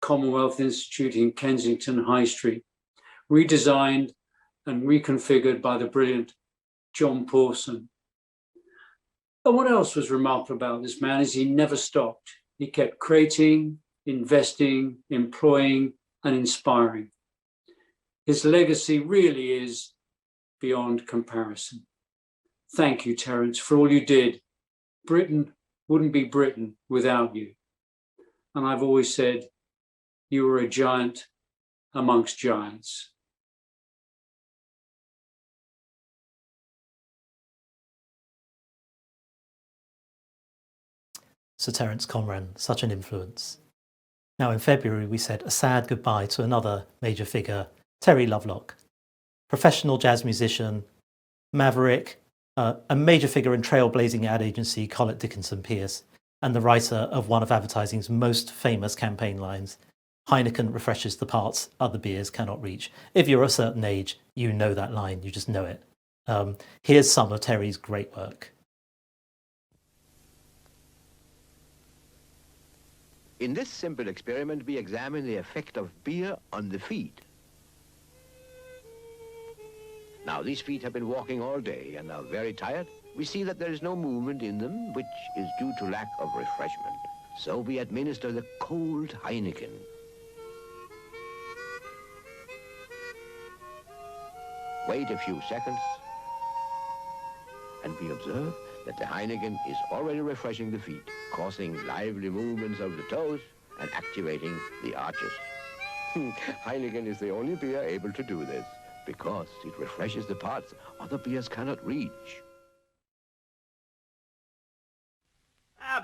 Commonwealth Institute in Kensington High Street, redesigned and reconfigured by the brilliant John Pawson. And what else was remarkable about this man is he never stopped. He kept creating, investing, employing, and inspiring. His legacy really is beyond comparison. Thank you, Terence, for all you did. Britain wouldn't be Britain without you. And I've always said, you were a giant amongst giants. Sir Terence Conran, such an influence. Now in February we said a sad goodbye to another major figure, Terry Lovelock, professional jazz musician, maverick, a major figure in trailblazing ad agency Collett Dickinson Pierce, and the writer of one of advertising's most famous campaign lines, Heineken refreshes the parts other beers cannot reach. If you're a certain age, you know that line, you just know it. Here's some of Terry's great work. In this simple experiment, we examine the effect of beer on the feet. Now, these feet have been walking all day and are very tired. We see that there is no movement in them, which is due to lack of refreshment. So we administer the cold Heineken. Wait a few seconds, and we observe that the Heineken is already refreshing the feet, causing lively movements of the toes and activating the arches. Heineken is the only beer able to do this. because it refreshes the parts other beers cannot reach.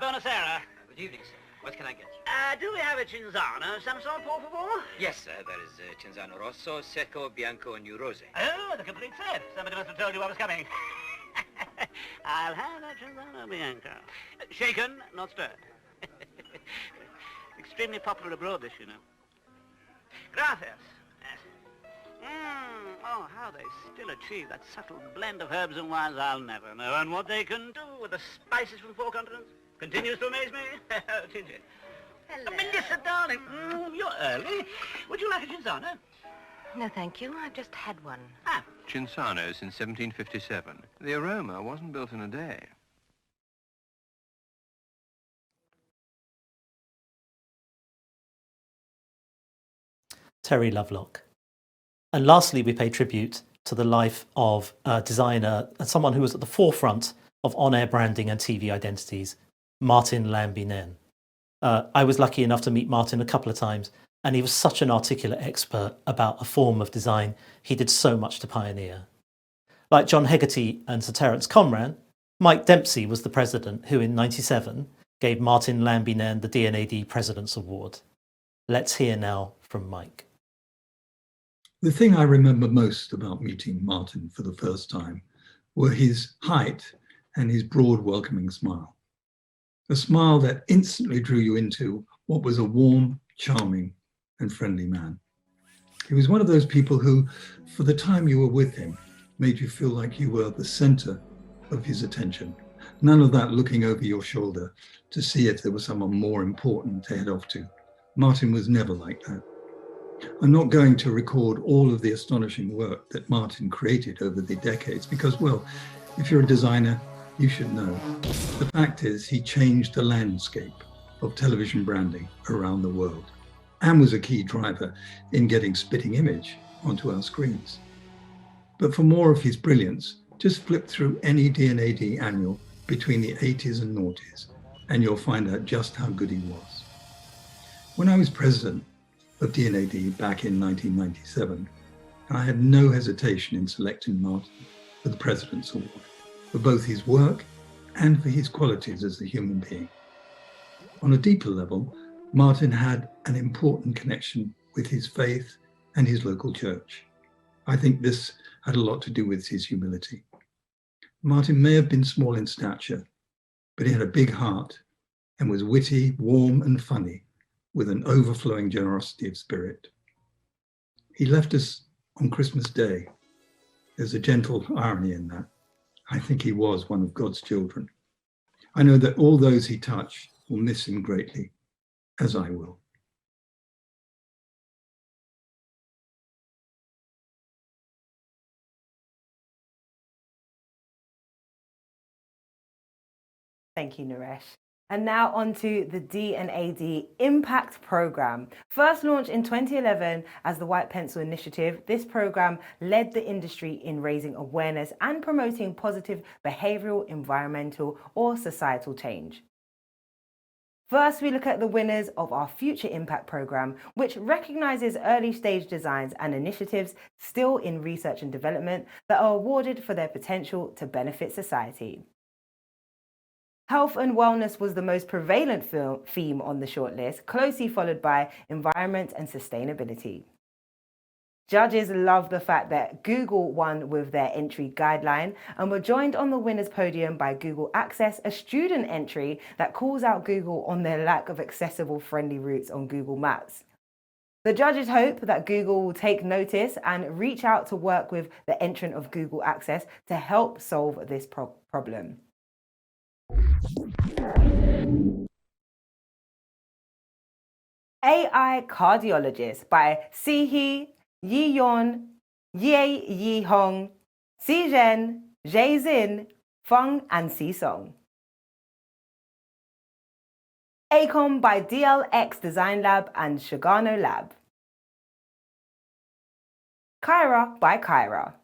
Buonasera. Good evening, sir. What can I get you? Do we have a Cinzano of some sort, por favor? Yes, sir. There is Cinzano Rosso, Secco, Bianco, and New Rose. Oh, the complete set. Somebody must have told you I was coming. I'll have a Cinzano Bianco. Shaken, not stirred. Extremely popular abroad, this, you know. Gracias. Yes. Oh, how they still achieve that subtle blend of herbs and wines, I'll never know. And what they can do with the spices from 4 continents continues to amaze me. Oh, Tingy. Hello. Melissa, darling. You're early. Would you like a Cinzano? No, thank you. I've just had one. Ah. Cinzano since 1757. The aroma wasn't built in a day. Terry Lovelock. And lastly, we pay tribute to the life of a designer and someone who was at the forefront of on-air branding and TV identities, Martin Lambinen. I was lucky enough to meet Martin a couple of times, and he was such an articulate expert about a form of design he did so much to pioneer. Like John Hegarty and Sir Terence Conran, Mike Dempsey was the president who in '97 gave Martin Lambinen the D&AD President's Award. Let's hear now from Mike. The thing I remember most about meeting Martin for the first time were his height and his broad, welcoming smile. A smile that instantly drew you into what was a warm, charming, and friendly man. He was one of those people who, for the time you were with him, made you feel like you were the center of his attention. None of that looking over your shoulder to see if there was someone more important to head off to. Martin was never like that. I'm not going to record all of the astonishing work that Martin created over the decades because, well, if you're a designer, you should know. The fact is, he changed the landscape of television branding around the world and was a key driver in getting Spitting Image onto our screens. But for more of his brilliance, just flip through any D&AD annual between the 80s and noughties, and you'll find out just how good he was. When I was president of D&AD back in 1997, I had no hesitation in selecting Martin for the President's Award, for both his work and for his qualities as a human being. On a deeper level, Martin had an important connection with his faith and his local church. I think this had a lot to do with his humility. Martin may have been small in stature, but he had a big heart and was witty, warm, and funny, with an overflowing generosity of spirit. He left us on Christmas Day. There's a gentle irony in that. I think he was one of God's children. I know that all those he touched will miss him greatly, as I will. Thank you, Naresh. And now on to the D&AD Impact Programme. First launched in 2011 as the White Pencil Initiative, this programme led the industry in raising awareness and promoting positive behavioural, environmental or societal change. First, we look at the winners of our Future Impact Programme, which recognises early stage designs and initiatives still in research and development that are awarded for their potential to benefit society. Health and wellness was the most prevalent theme on the shortlist, closely followed by environment and sustainability. Judges loved the fact that Google won with their entry guideline and were joined on the winner's podium by Google Access, a student entry that calls out Google on their lack of accessible friendly routes on Google Maps. The judges hope that Google will take notice and reach out to work with the entrant of Google Access to help solve this problem. AI Cardiologist by Si-hee, Yi-yeon, Ye-yi-hong, Si-zhen, Jae-zin, Feng and Si-song. ACOM by DLX Design Lab and Shigano Lab. Kyra by Kyra.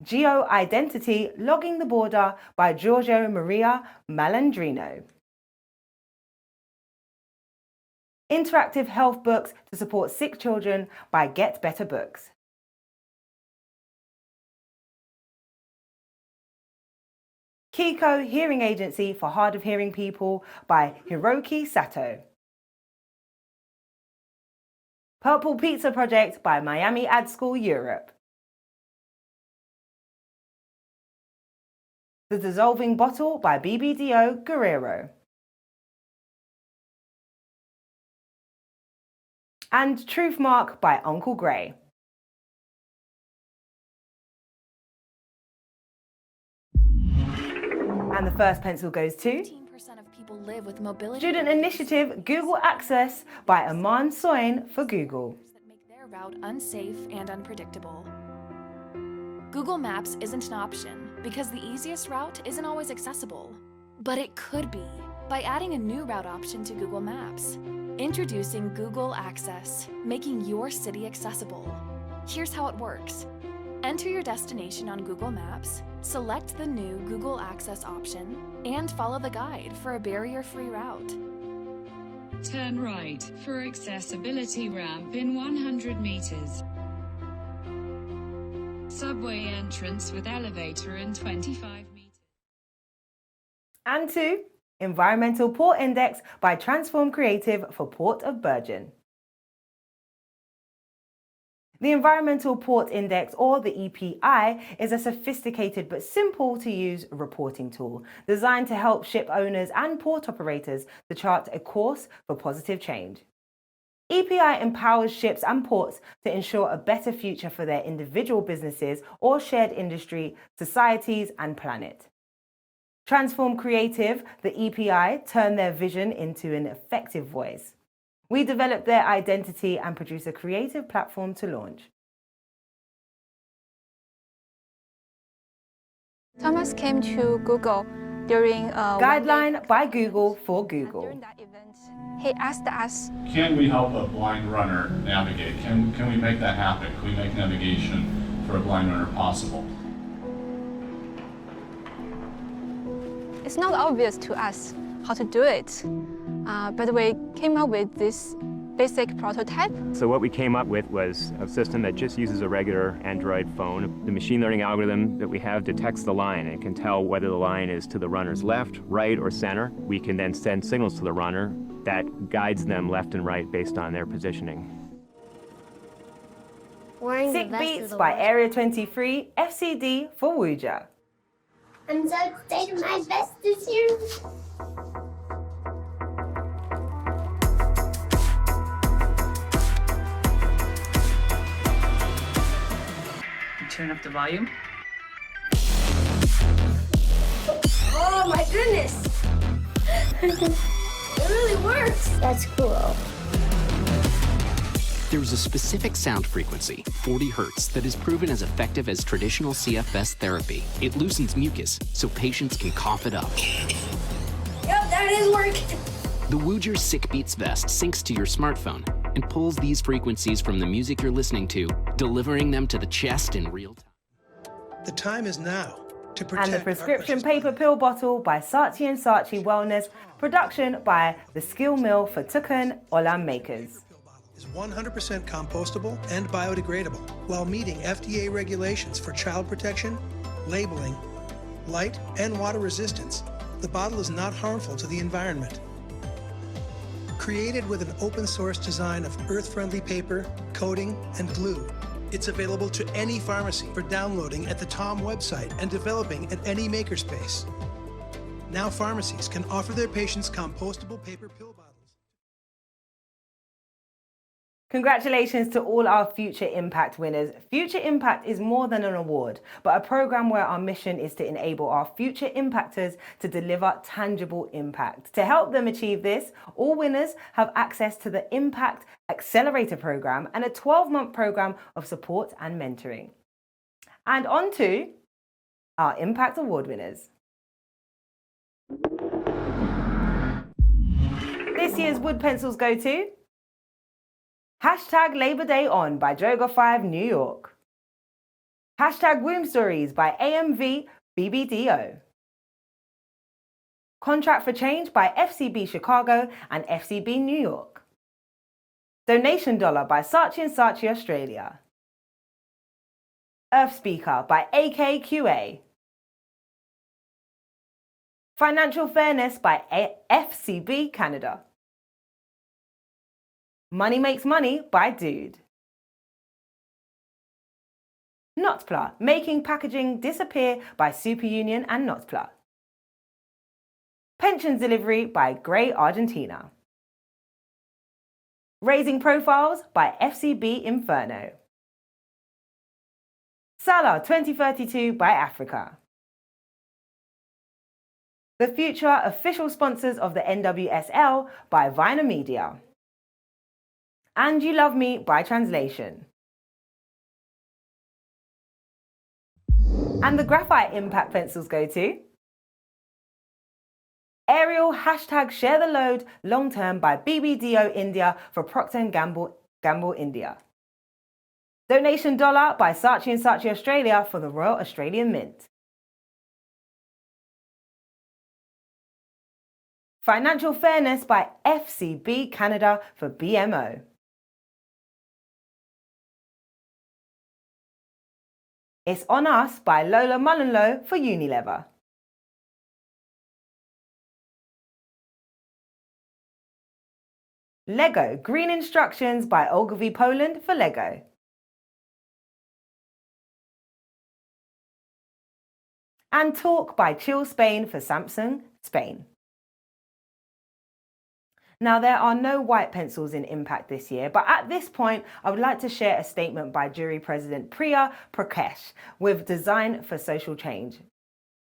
Geo-Identity Logging the Border by Giorgio Maria Malandrino. interactive health books to support sick children by Get Better Books. Kiko Hearing Agency for Hard of Hearing People by Hiroki Sato. Purple Pizza Project by Miami Ad School Europe. The Dissolving Bottle by BBDO Guerrero. And Truth Mark by Uncle Gray. And the first pencil goes to 15% of people live with mobility. Student Initiative Google Access by Aman Soin for Google. That make their route unsafe and unpredictable. Google Maps isn't an option because the easiest route isn't always accessible. But it could be by adding a new route option to Google Maps. Introducing Google Access, making your city accessible. Here's how it works. Enter your destination on Google Maps, select the new Google Access option, and follow the guide for a barrier-free route. Turn right for accessibility ramp in 100 meters. Subway entrance with elevator in 25 meters. And 2. Environmental Port Index by Transform Creative for Port of Bergen. The Environmental Port Index, or the EPI, is a sophisticated but simple to use reporting tool designed to help ship owners and port operators to chart a course for positive change. EPI empowers ships and ports to ensure a better future for their individual businesses or shared industry, societies, and planet. Transform Creative, the EPI, turn their vision into an effective voice. We develop their identity and produce a creative platform to launch. Thomas came to Google during a Guideline by Google for Google. During that event, he asked us, Can we help a blind runner navigate? Can we make that happen? Can we make navigation for a blind runner possible? it's not obvious to us how to do it, but we came up with this basic prototype. So what we came up with was a system that just uses a regular Android phone. The machine learning algorithm that we have detects the line and can tell whether the line is to the runner's left, right, or center. We can then send signals to the runner that guides them left and right based on their positioning. Sick Beats by Area 23, FCD for Wuja. I'm so excited, my best this year. Turn up the volume. Oh my goodness! It really works. That's cool. There's a specific sound frequency, 40 hertz, that is proven as effective as traditional CFS therapy. It loosens mucus, so patients can cough it up. Yep, that is working. The Wuja Sick Beats vest syncs to your smartphone and pulls these frequencies from the music you're listening to, delivering them to the chest in real time. The time is now to protect. And the prescription paper pill bottle by Saatchi & Saatchi Wellness, production by the Skill Mill for Tukun Olam Makers. Is 100% compostable and biodegradable while meeting FDA regulations for child protection, labeling, light and water resistance. The bottle is not harmful to the environment. Created with an open source design of earth-friendly paper, coating, and glue. It's available to any pharmacy for downloading at the TOM website and developing at any makerspace. Now pharmacies can offer their patients compostable paper pill bottles. Congratulations to all our Future Impact winners. Future Impact is more than an award, but a program where our mission is to enable our future impactors to deliver tangible impact. To help them achieve this, all winners have access to the Impact Accelerator program and a 12-month program of support and mentoring. And on to our Impact Award winners. This year's wood pencils go to Hashtag Labor Day On by Joga 5 New York. Hashtag Womb Stories by AMV BBDO. Contract for Change by FCB Chicago and FCB New York. Donation Dollar by Saatchi & Saatchi Australia. Earth Speaker by AKQA. Financial Fairness by FCB Canada. Money Makes Money by Dude. Notpla, Making Packaging Disappear by Superunion and Notpla. Pension Delivery by Grey Argentina. Raising Profiles by FCB Inferno. Salah 2032 by Africa. The Future Official Sponsors of the NWSL by Viner Media. And You Love Me by Translation. And the Graphite Impact pencils go to Arial #Share the Load Long Term by BBDO India for Procter & Gamble India. Donation Dollar by Saatchi & Saatchi Australia for the Royal Australian Mint. Financial Fairness by FCB Canada for BMO. It's On Us by Lola Mullenlow for Unilever. Lego Green Instructions by Ogilvy Poland for Lego. And Talk by Chill Spain for Samsung, Spain. Now, there are no white pencils in Impact this year, but at this point, I would like to share a statement by jury president Priya Prakash with Design for Social Change.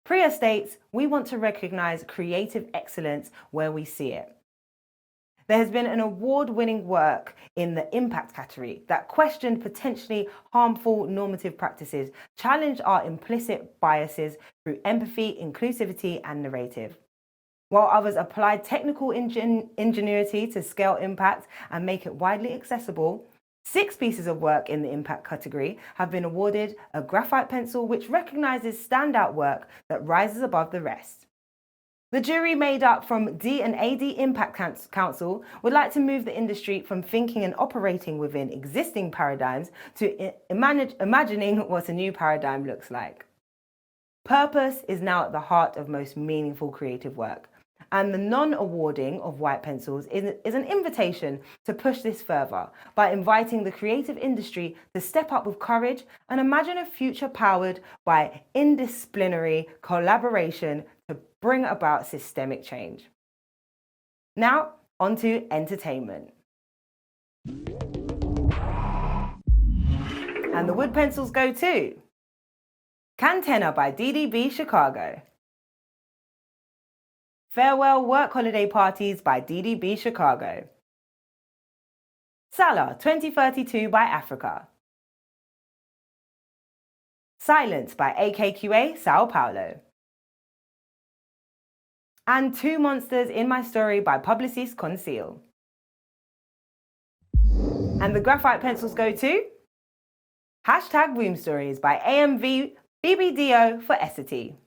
Priya states, "We want to recognise creative excellence where we see it." There has been an award-winning work in the impact category that questioned potentially harmful normative practices, challenged our implicit biases through empathy, inclusivity, and narrative. While others applied technical ingenuity to scale impact and make it widely accessible, 6 pieces of work in the impact category have been awarded a graphite pencil which recognises standout work that rises above the rest. The jury, made up from D&AD Impact Council, would like to move the industry from thinking and operating within existing paradigms to imagining what a new paradigm looks like. Purpose is now at the heart of most meaningful creative work, and the non-awarding of white pencils is an invitation to push this further by inviting the creative industry to step up with courage and imagine a future powered by interdisciplinary collaboration to bring about systemic change. Now, on to entertainment. And the wood pencils go to Cantenna by DDB Chicago. Farewell Work Holiday Parties by DDB Chicago. Salah 2032 by Africa. Silence by AKQA Sao Paulo. And Two Monsters in My Story by Publicis Conceal. And the graphite pencils go to #Womb Stories by AMV BBDO for Essity.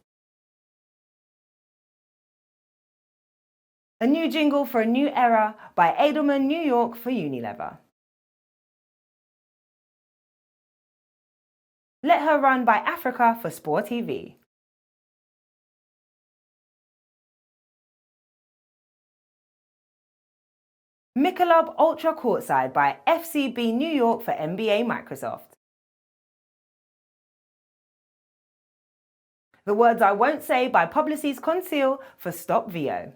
A New Jingle for a New Era by Edelman New York for Unilever. Let Her Run by Africa for Sport TV. Michelob Ultra Courtside by FCB New York for NBA Microsoft. The Words I Won't Say by Publicis Conceal for Stop VO.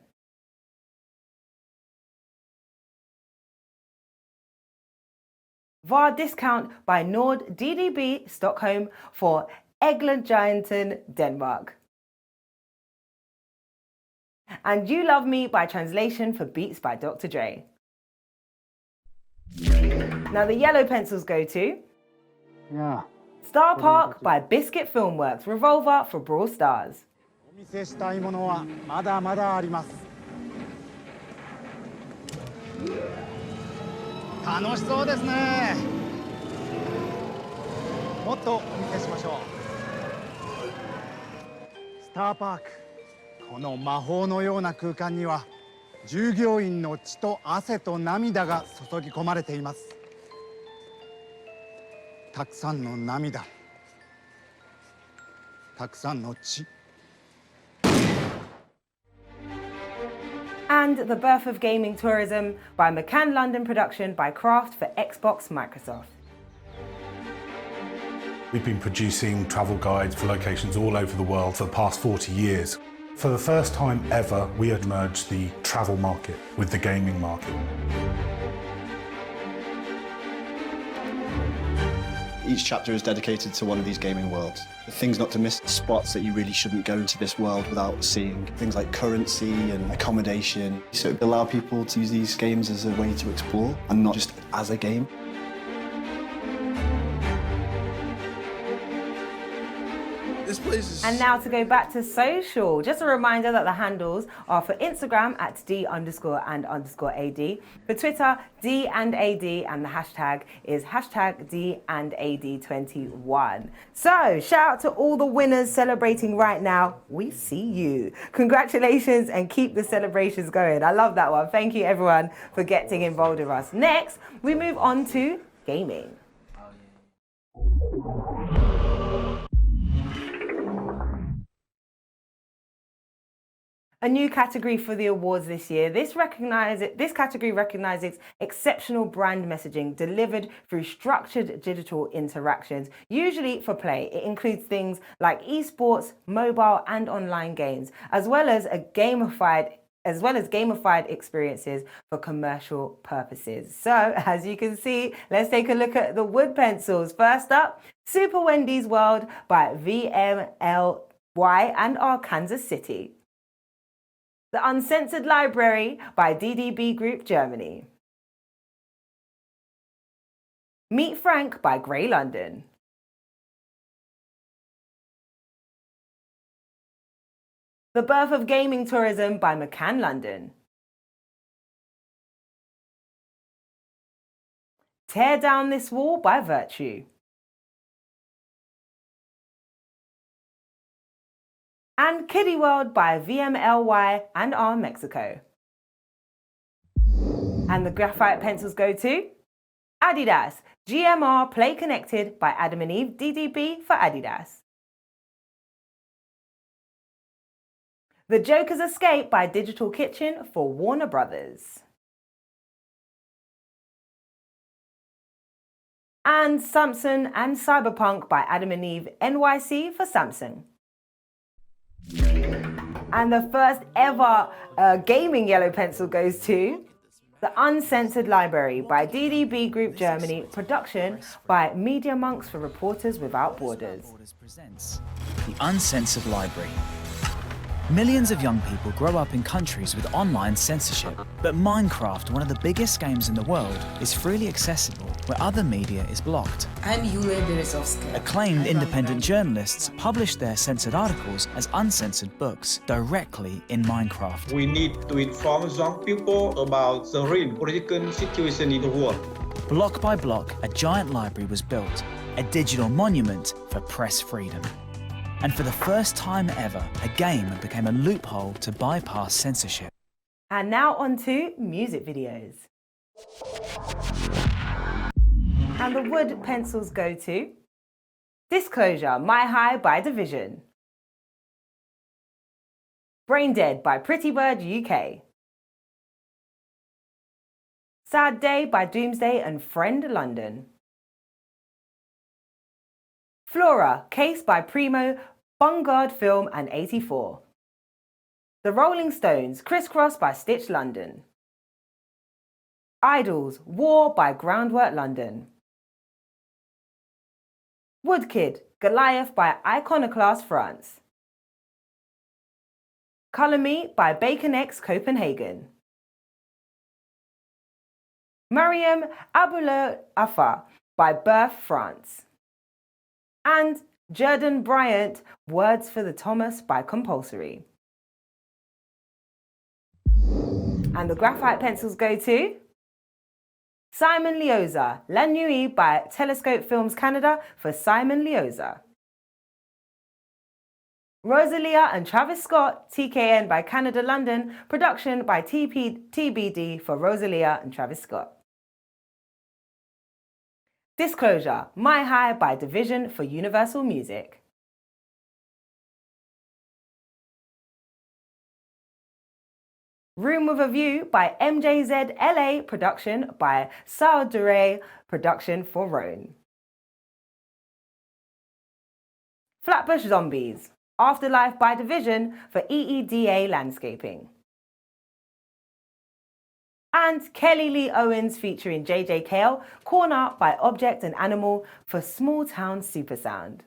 VAR Discount by Nord DDB Stockholm for Eglangianten, Denmark. And You Love Me by Translation for Beats by Dr. Dre. Now the yellow pencils go to Star Park by Biscuit Filmworks, Revolver for Brawl Stars. お見せしたいものはまだまだあります。楽しそうですね。もっとお見せしましょう。スターパーク、この魔法のような空間には従業員の血と汗と涙が注ぎ込まれています。たくさんの涙、たくさんの血。And The Birth of Gaming Tourism by McCann London production by Craft for Xbox Microsoft. We've been producing travel guides for locations all over the world for the past 40 years. For the first time ever, we had merged the travel market with the gaming market. Each chapter is dedicated to one of these gaming worlds. The things not to miss, spots that you really shouldn't go into this world without seeing. Things like currency and accommodation. So it allows people to use these games as a way to explore and not just as a game. This place is... And now to go back to social. Just a reminder that the handles are for Instagram at D_and_AD, for Twitter D&AD, and the hashtag is hashtag D&AD21. So shout out to all the winners celebrating right now. We see you. Congratulations and keep the celebrations going. I love that one. Thank you everyone for getting involved with us. Next, we move on to gaming. A new category for the awards this year. This category recognizes exceptional brand messaging delivered through structured digital interactions, usually for play. It includes things like esports, mobile and online games, as well as gamified experiences for commercial purposes. So, as you can see, let's take a look at the wood pencils. First up, Super Wendy's World by VMLY and our Kansas City. The Uncensored Library by DDB Group Germany. Meet Frank by Grey London. The Birth of Gaming Tourism by McCann London. Tear Down This Wall by Virtue. And Kiddie World by VMLY and R Mexico. And the graphite pencils go to Adidas, GMR Play Connected by Adam and Eve DDB for Adidas. The Joker's Escape by Digital Kitchen for Warner Brothers. And Samsung and Cyberpunk by Adam and Eve NYC for Samsung. And the first ever gaming yellow pencil goes to The Uncensored Library by DDB Group Germany, production by Media Monks for Reporters Without Borders. Presents The Uncensored Library. Millions of young people grow up in countries with online censorship, but Minecraft, one of the biggest games in the world, is freely accessible where other media is blocked. I'm Yulia Berezovskaya. Acclaimed independent journalists publish their censored articles as uncensored books directly in Minecraft. We need to inform young people about the real political situation in the world. Block by block, a giant library was built, a digital monument for press freedom. And for the first time ever, a game became a loophole to bypass censorship. And now on to music videos. And the wood pencils go to Disclosure, My High by Division. Brain Dead by Pretty Bird UK. Sad Day by Doomsday and Friend London. Flora, Case by Primo, Bungard Film and 84. The Rolling Stones, Crisscross by Stitch London. Idols, War by Groundwork London. Woodkid, Goliath by Iconoclast France. Colour Me by Bacon X Copenhagen. Memoriam Abouleur Afa by Birth France. And Jordan Bryant, Words for the Thomas by Compulsory. And the graphite pencils go to Simon Leoza, La Nuit by Telescope Films Canada for Simon Leoza. Rosalia and Travis Scott, TKN by Canada London, production by TBD for Rosalia and Travis Scott. Disclosure, My High by Division for Universal Music. Room with a View by MJZ LA, production by Saudere, production for Rhone. Flatbush Zombies, Afterlife by Division for EEDA Landscaping. And Kelly Lee Owens featuring JJKL, Corner by Object and Animal for Small Town Supersound.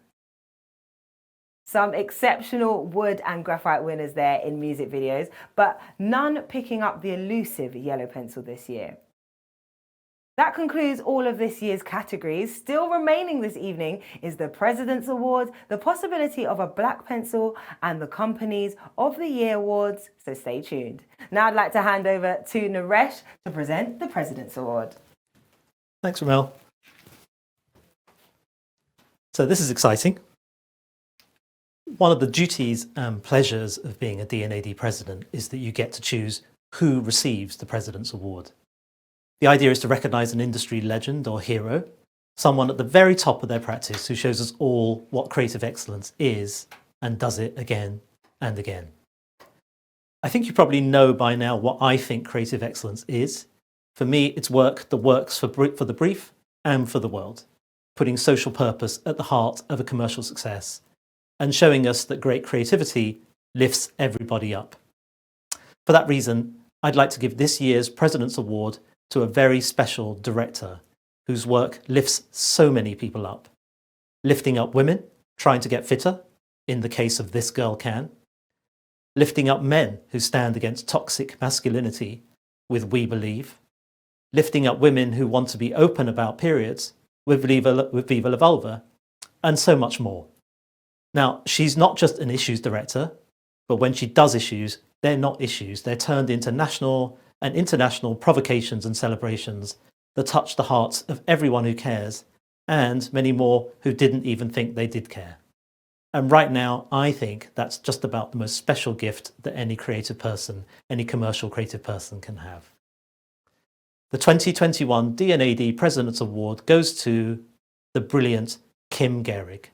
Some exceptional wood and graphite winners there in music videos, but none picking up the elusive yellow pencil this year. That concludes all of this year's categories. Still remaining this evening is the President's Award, the possibility of a black pencil, and the Companies of the Year Awards, so stay tuned. Now I'd like to hand over to Naresh to present the President's Award. Thanks, Ramel. So this is exciting. One of the duties and pleasures of being a D&AD president is that you get to choose who receives the President's Award. The idea is to recognise an industry legend or hero, someone at the very top of their practice who shows us all what creative excellence is and does it again and again. I think you probably know by now what I think creative excellence is. For me, it's work that works for the brief and for the world, putting social purpose at the heart of a commercial success and showing us that great creativity lifts everybody up. For that reason, I'd like to give this year's President's Award to a very special director whose work lifts so many people up. Lifting up women trying to get fitter, in the case of This Girl Can. Lifting up men who stand against toxic masculinity with We Believe. Lifting up women who want to be open about periods with Viva La Vulva, and so much more. Now, she's not just an issues director, but when she does issues, they're not issues. They're turned into national and international provocations and celebrations that touch the hearts of everyone who cares and many more who didn't even think they did care. And right now, I think that's just about the most special gift that any creative person, any commercial creative person can have. The 2021 D&AD President's Award goes to the brilliant Kim Gehrig.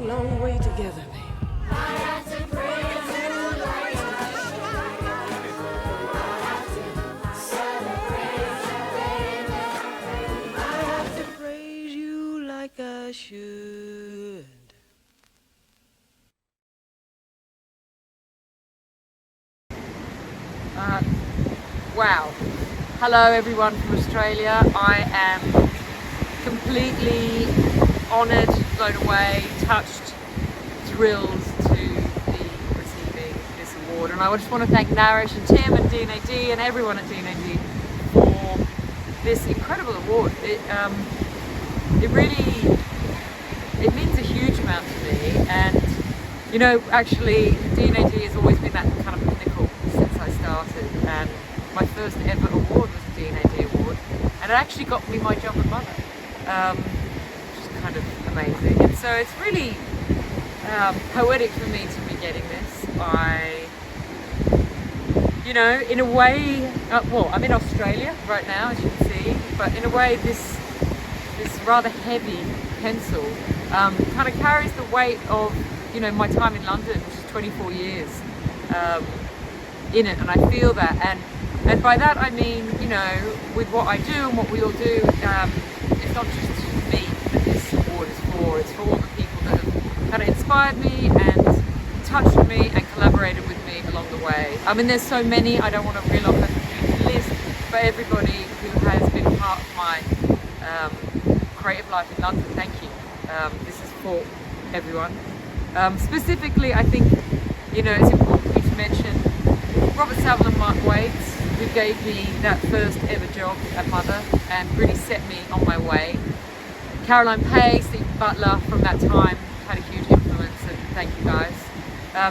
Long way together, baby. I should. Wow. Hello everyone from Australia. I am completely honoured, blown away, touched, thrilled to be receiving this award. And I just want to thank Naresh and Tim and D&AD and everyone at D&AD for this incredible award. It means a huge amount to me, and you know, actually D&AD has always been that kind of pinnacle since I started, and my first ever award was a D&AD Award, and it actually got me my job at Mother, which is kind of amazing. And so it's really poetic for me to be getting this. You know, in a way, well, I'm in Australia right now, as you can see, but in a way this rather heavy pencil kind of carries the weight of, you know, my time in London, which is 24 years in it, and I feel that. And by that I mean, you know, with what I do and what we all do, it's not just me that this award is for, it's for all the people that have kind of inspired me and touched me and collaborated with me along the way. I mean, there's so many, I don't want to reel off a huge list, but everybody who has been part of my creative life in London, thank you. This is for everyone. Specifically, I think, you know, it's important for me to mention Robert Savile and Mark Waits, who gave me that first ever job at Mother and really set me on my way. Caroline Pay, Stephen Butler from that time had a huge influence, and thank you guys.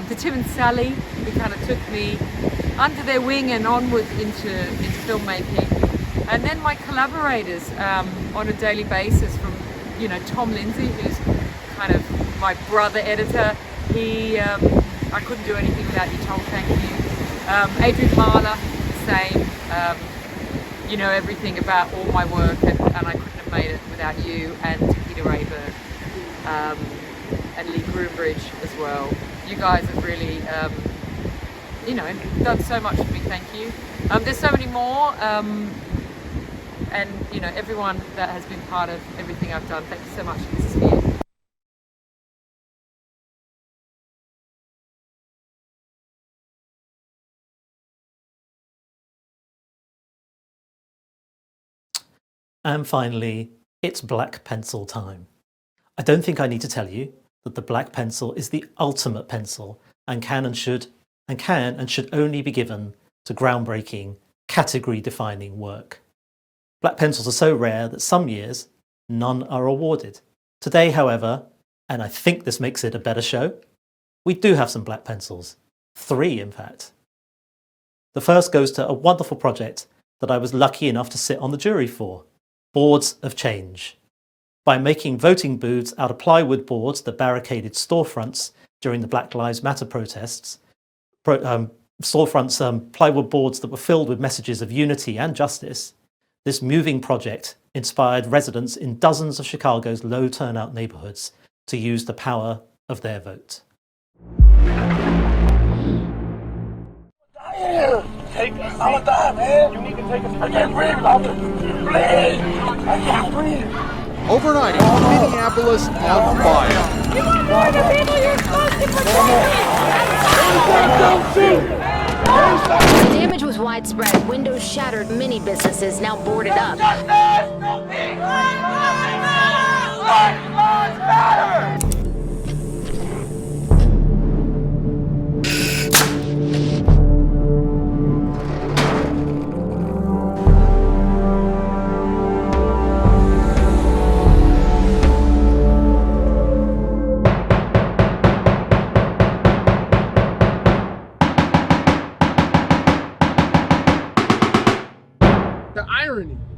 To Tim and Sally, who kind of took me under their wing and onward into filmmaking. And then my collaborators on a daily basis, from, you know, Tom Lindsay, who's kind of my brother editor. I couldn't do anything without you, Tom, thank you. Adrian Marler, the same. You know everything about all my work, and I couldn't have made it without you, and Peter Rayburn, and Lee Groombridge as well. You guys have really, you know, done so much for me, thank you. There's so many more, and, you know, everyone that has been part of everything I've done, thank you so much. This is for you. And finally, it's black pencil time. I don't think I need to tell you that the black pencil is the ultimate pencil and can and should only be given to groundbreaking, category-defining work. Black pencils are so rare that some years none are awarded. Today, however, and I think this makes it a better show, we do have some black pencils. 3, in fact. The first goes to a wonderful project that I was lucky enough to sit on the jury for, Boards of Change. By making voting booths out of plywood boards that barricaded storefronts during the Black Lives Matter protests, plywood boards that were filled with messages of unity and justice, this moving project inspired residents in dozens of Chicago's low turnout neighborhoods to use the power of their vote. I'm gonna die, man. You need to take a... I can't breathe, doctor. Please. I can't breathe. Overnight, Minneapolis on fire. You want more of the people you're supposed to protect. The damage was widespread. Windows shattered. Many businesses now boarded up.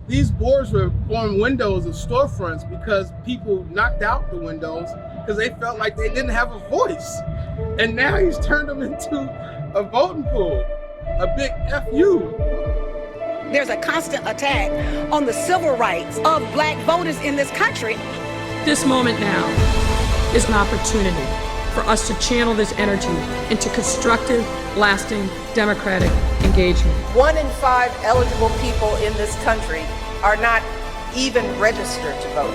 These boards were on windows of storefronts because people knocked out the windows because they felt like they didn't have a voice. And now he's turned them into a voting pool, a big FU. There's a constant attack on the civil rights of black voters in this country. This moment now is an opportunity for us to channel this energy into constructive, lasting, democratic engagement. 1 in 5 eligible people in this country are not even registered to vote.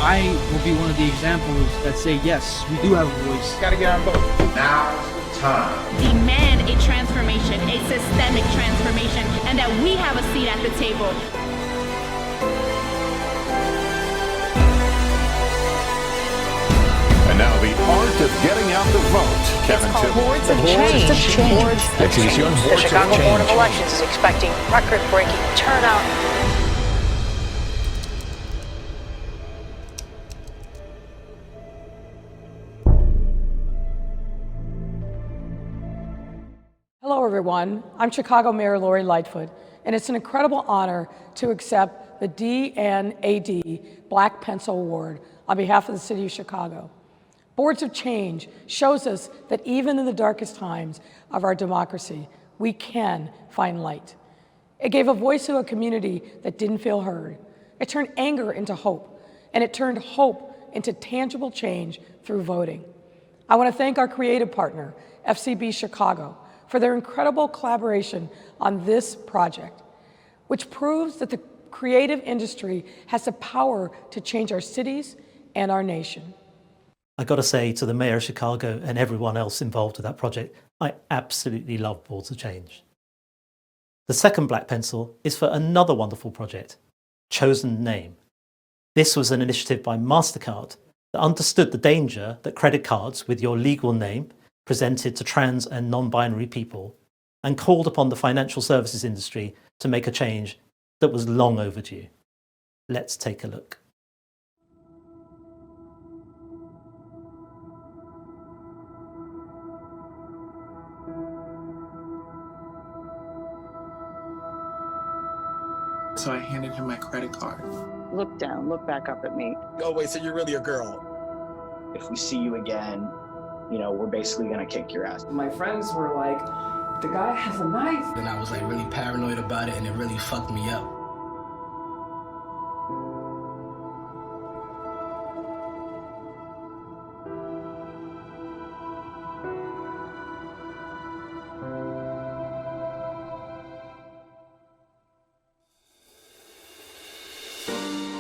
I will be one of the examples that say, yes, we do have a voice. Gotta get our vote. Now's the time. Demand a transformation, a systemic transformation, and that we have a seat at the table. And now the art of getting out the vote. Kevin It's called Boards of Change. Change. The Chicago Board of Elections is expecting record-breaking turnout. Hello everyone. I'm Chicago Mayor Lori Lightfoot, and it's an incredible honor to accept the D&AD Black Pencil Award on behalf of the City of Chicago. Boards of Change shows us that even in the darkest times of our democracy, we can find light. It gave a voice to a community that didn't feel heard. It turned anger into hope, and it turned hope into tangible change through voting. I want to thank our creative partner, FCB Chicago, for their incredible collaboration on this project, which proves that the creative industry has the power to change our cities and our nation. I got to say to the Mayor of Chicago and everyone else involved with that project, I absolutely love Boards of Change. The second Black Pencil is for another wonderful project, Chosen Name. This was an initiative by MasterCard that understood the danger that credit cards with your legal name presented to trans and non-binary people and called upon the financial services industry to make a change that was long overdue. Let's take a look. So I handed him my credit card. Look down, look back up at me. Oh, wait, so you're really a girl? If we see you again, you know, we're basically gonna kick your ass. My friends were like, the guy has a knife. And I was like really paranoid about it, and it really fucked me up.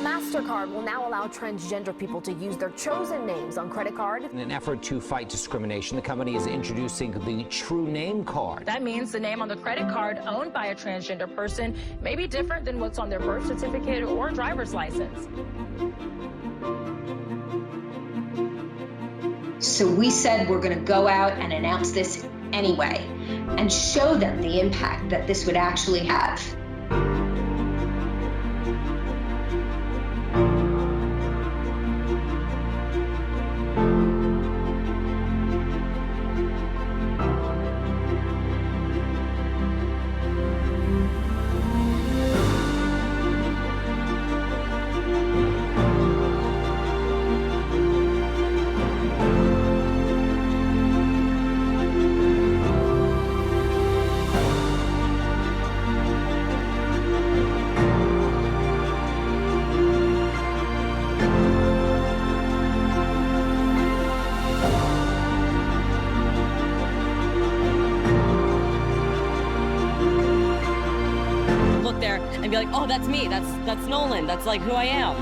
MasterCard will now allow transgender people to use their chosen names on credit card. In an effort to fight discrimination, the company is introducing the True Name Card. That means the name on the credit card owned by a transgender person may be different than what's on their birth certificate or driver's license. So we said we're going to go out and announce this anyway and show them the impact that this would actually have. And be like, oh, that's me, that's Nolan, that's like who I am.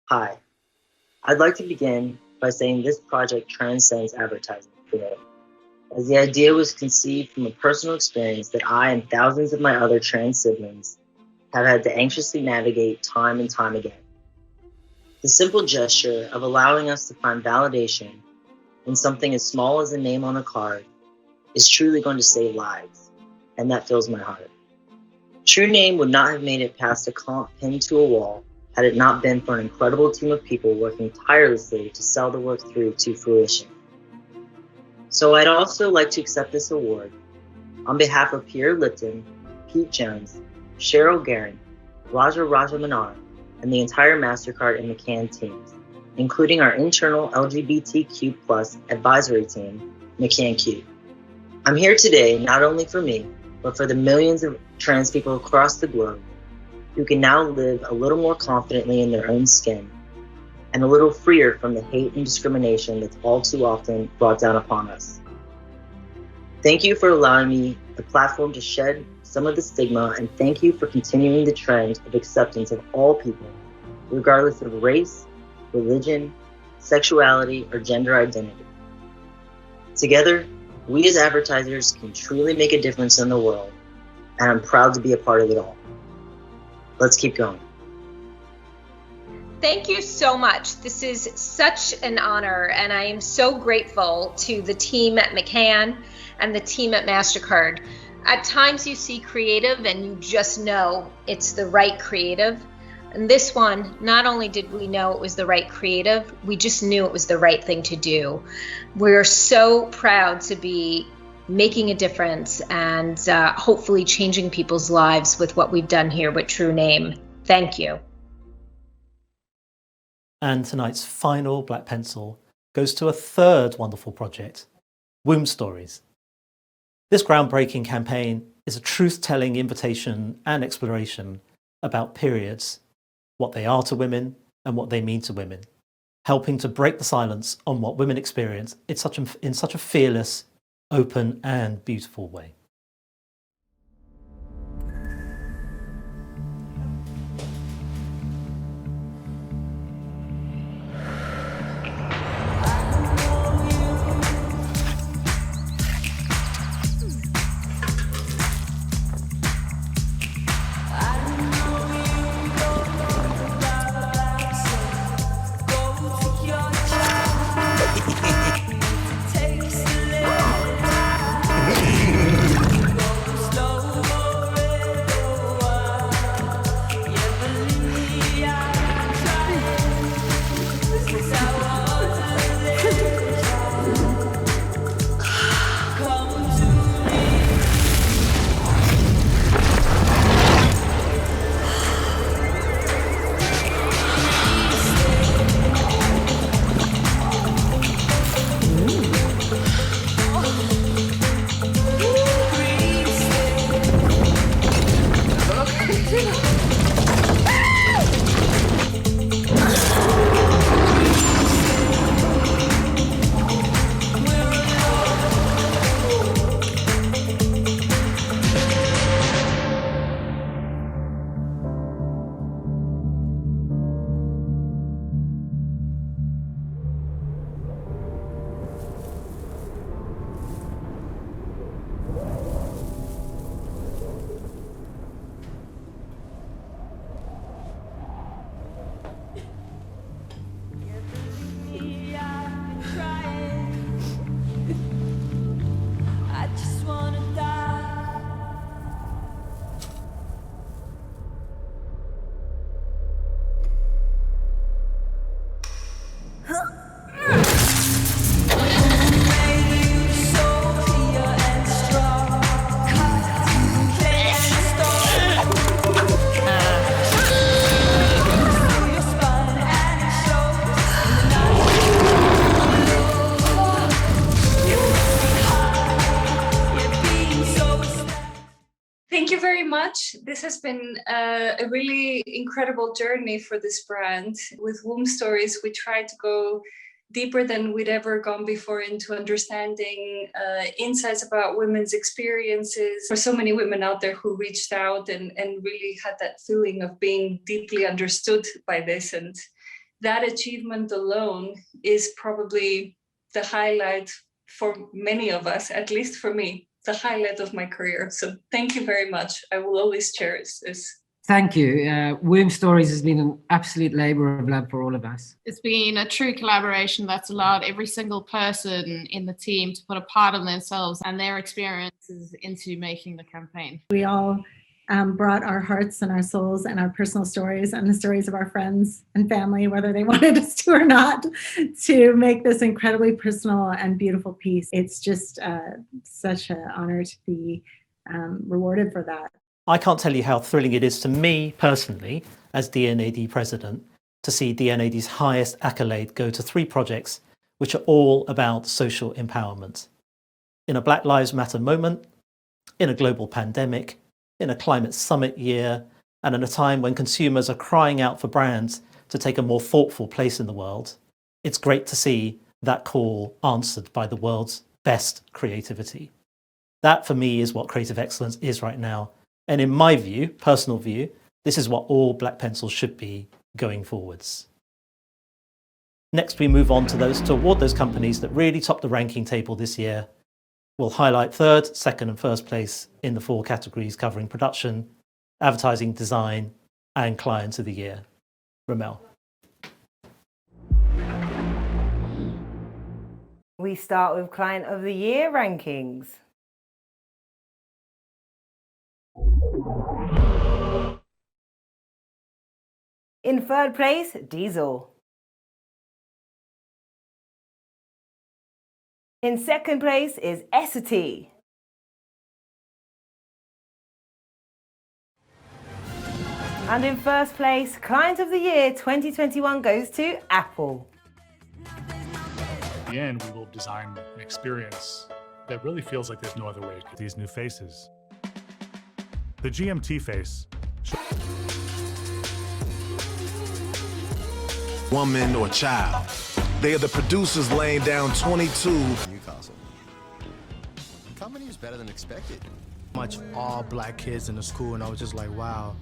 Hi, I'd like to begin by saying this project transcends advertising today, as the idea was conceived from a personal experience that I and thousands of my other trans siblings have had to anxiously navigate time and time again. The simple gesture of allowing us to find validation in something as small as a name on a card is truly going to save lives, and that fills my heart. True Name would not have made it past a comp pinned to a wall had it not been for an incredible team of people working tirelessly to sell the work through to fruition. So I'd also like to accept this award on behalf of Pierre Lipton, Pete Jones, Cheryl Guerin, Raja Manar, and the entire MasterCard and McCann teams, including our internal LGBTQ+ advisory team, McCann-Q. I'm here today not only for me, but for the millions of trans people across the globe who can now live a little more confidently in their own skin and a little freer from the hate and discrimination that's all too often brought down upon us. Thank you for allowing me the platform to shed some of the stigma, and thank you for continuing the trend of acceptance of all people, regardless of race, religion, sexuality, or gender identity. Together, we as advertisers can truly make a difference in the world, and I'm proud to be a part of it all. Let's keep going. Thank you so much. This is such an honor, and I am so grateful to the team at McCann and the team at MasterCard. At times you see creative and you just know it's the right creative. And this one, not only did we know it was the right creative, we just knew it was the right thing to do. We're so proud to be making a difference and hopefully changing people's lives with what we've done here with True Name. Thank you. And tonight's final Black Pencil goes to a third wonderful project, Womb Stories. This groundbreaking campaign is a truth-telling invitation and exploration about periods, what they are to women and what they mean to women, helping to break the silence on what women experience in such a fearless, open and beautiful way. Thank you very much. This has been a really incredible journey for this brand. With Womb Stories, we try to go deeper than we'd ever gone before into understanding insights about women's experiences. For so many women out there who reached out and really had that feeling of being deeply understood by this. And that achievement alone is probably the highlight for many of us, at least for me, the highlight of my career. So thank you very much. I will always cherish this. Thank you. Womb Stories has been an absolute labour of love for all of us. It's been a true collaboration that's allowed every single person in the team to put a part of themselves and their experiences into making the campaign. We all brought our hearts and our souls and our personal stories and the stories of our friends and family, whether they wanted us to or not, to make this incredibly personal and beautiful piece. It's just such an honor to be rewarded for that. I can't tell you how thrilling it is to me personally, as D&AD president, to see D&AD's highest accolade go to 3 projects which are all about social empowerment. In a Black Lives Matter moment, in a global pandemic, in a climate summit year, and in a time when consumers are crying out for brands to take a more thoughtful place in the world, it's great to see that call answered by the world's best creativity. That, for me, is what creative excellence is right now. And in my view, personal view, this is what all Black Pencils should be going forwards. Next, we move on to award those companies that really topped the ranking table this year. We'll highlight 3rd, 2nd and 1st place in the 4 categories covering production, advertising, design and client of the year. Ramel. We start with client of the year rankings. In third place, Diesel. In second place is Essity. And in first place, Client of the Year 2021 goes to Apple. In the end, we will design an experience that really feels like there's no other way. These new faces. The GMT face. Woman or child. They are the producers laying down 22. Newcastle. The company is better than expected. Much all black kids in the school, and I was just like, wow.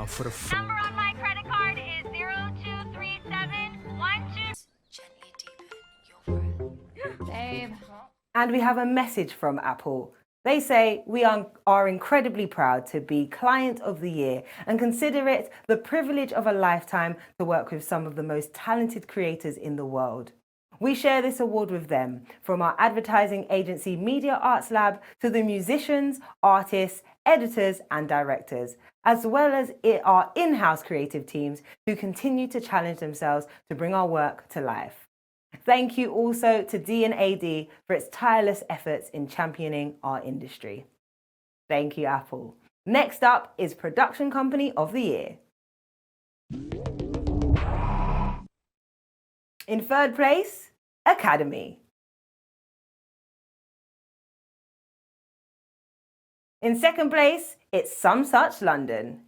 For the number on my credit card is 023712. Babe. And we have a message from Apple. They say, we are incredibly proud to be Client of the Year and consider it the privilege of a lifetime to work with some of the most talented creators in the world. We share this award with them, from our advertising agency Media Arts Lab to the musicians, artists, editors and directors, as well as our in-house creative teams who continue to challenge themselves to bring our work to life. Thank you also to D&AD for its tireless efforts in championing our industry. Thank you, Apple. Next up is Production Company of the Year. In third place, Academy. In second place, it's Some Such London.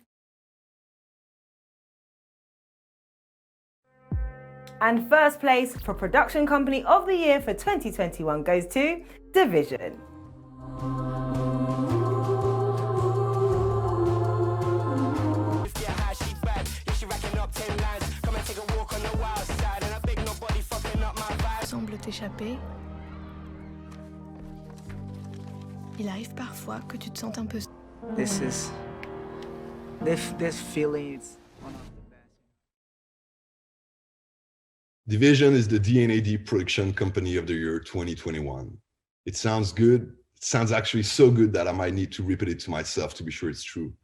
And first place for Production Company of the Year for 2021 goes to Division. Semble t'échapper. Il arrive parfois que tu te sentes un peu. This feeling is one of the best. Division is the D&AD Production Company of the Year 2021. It sounds good. It sounds actually so good that I might need to repeat it to myself to be sure it's true.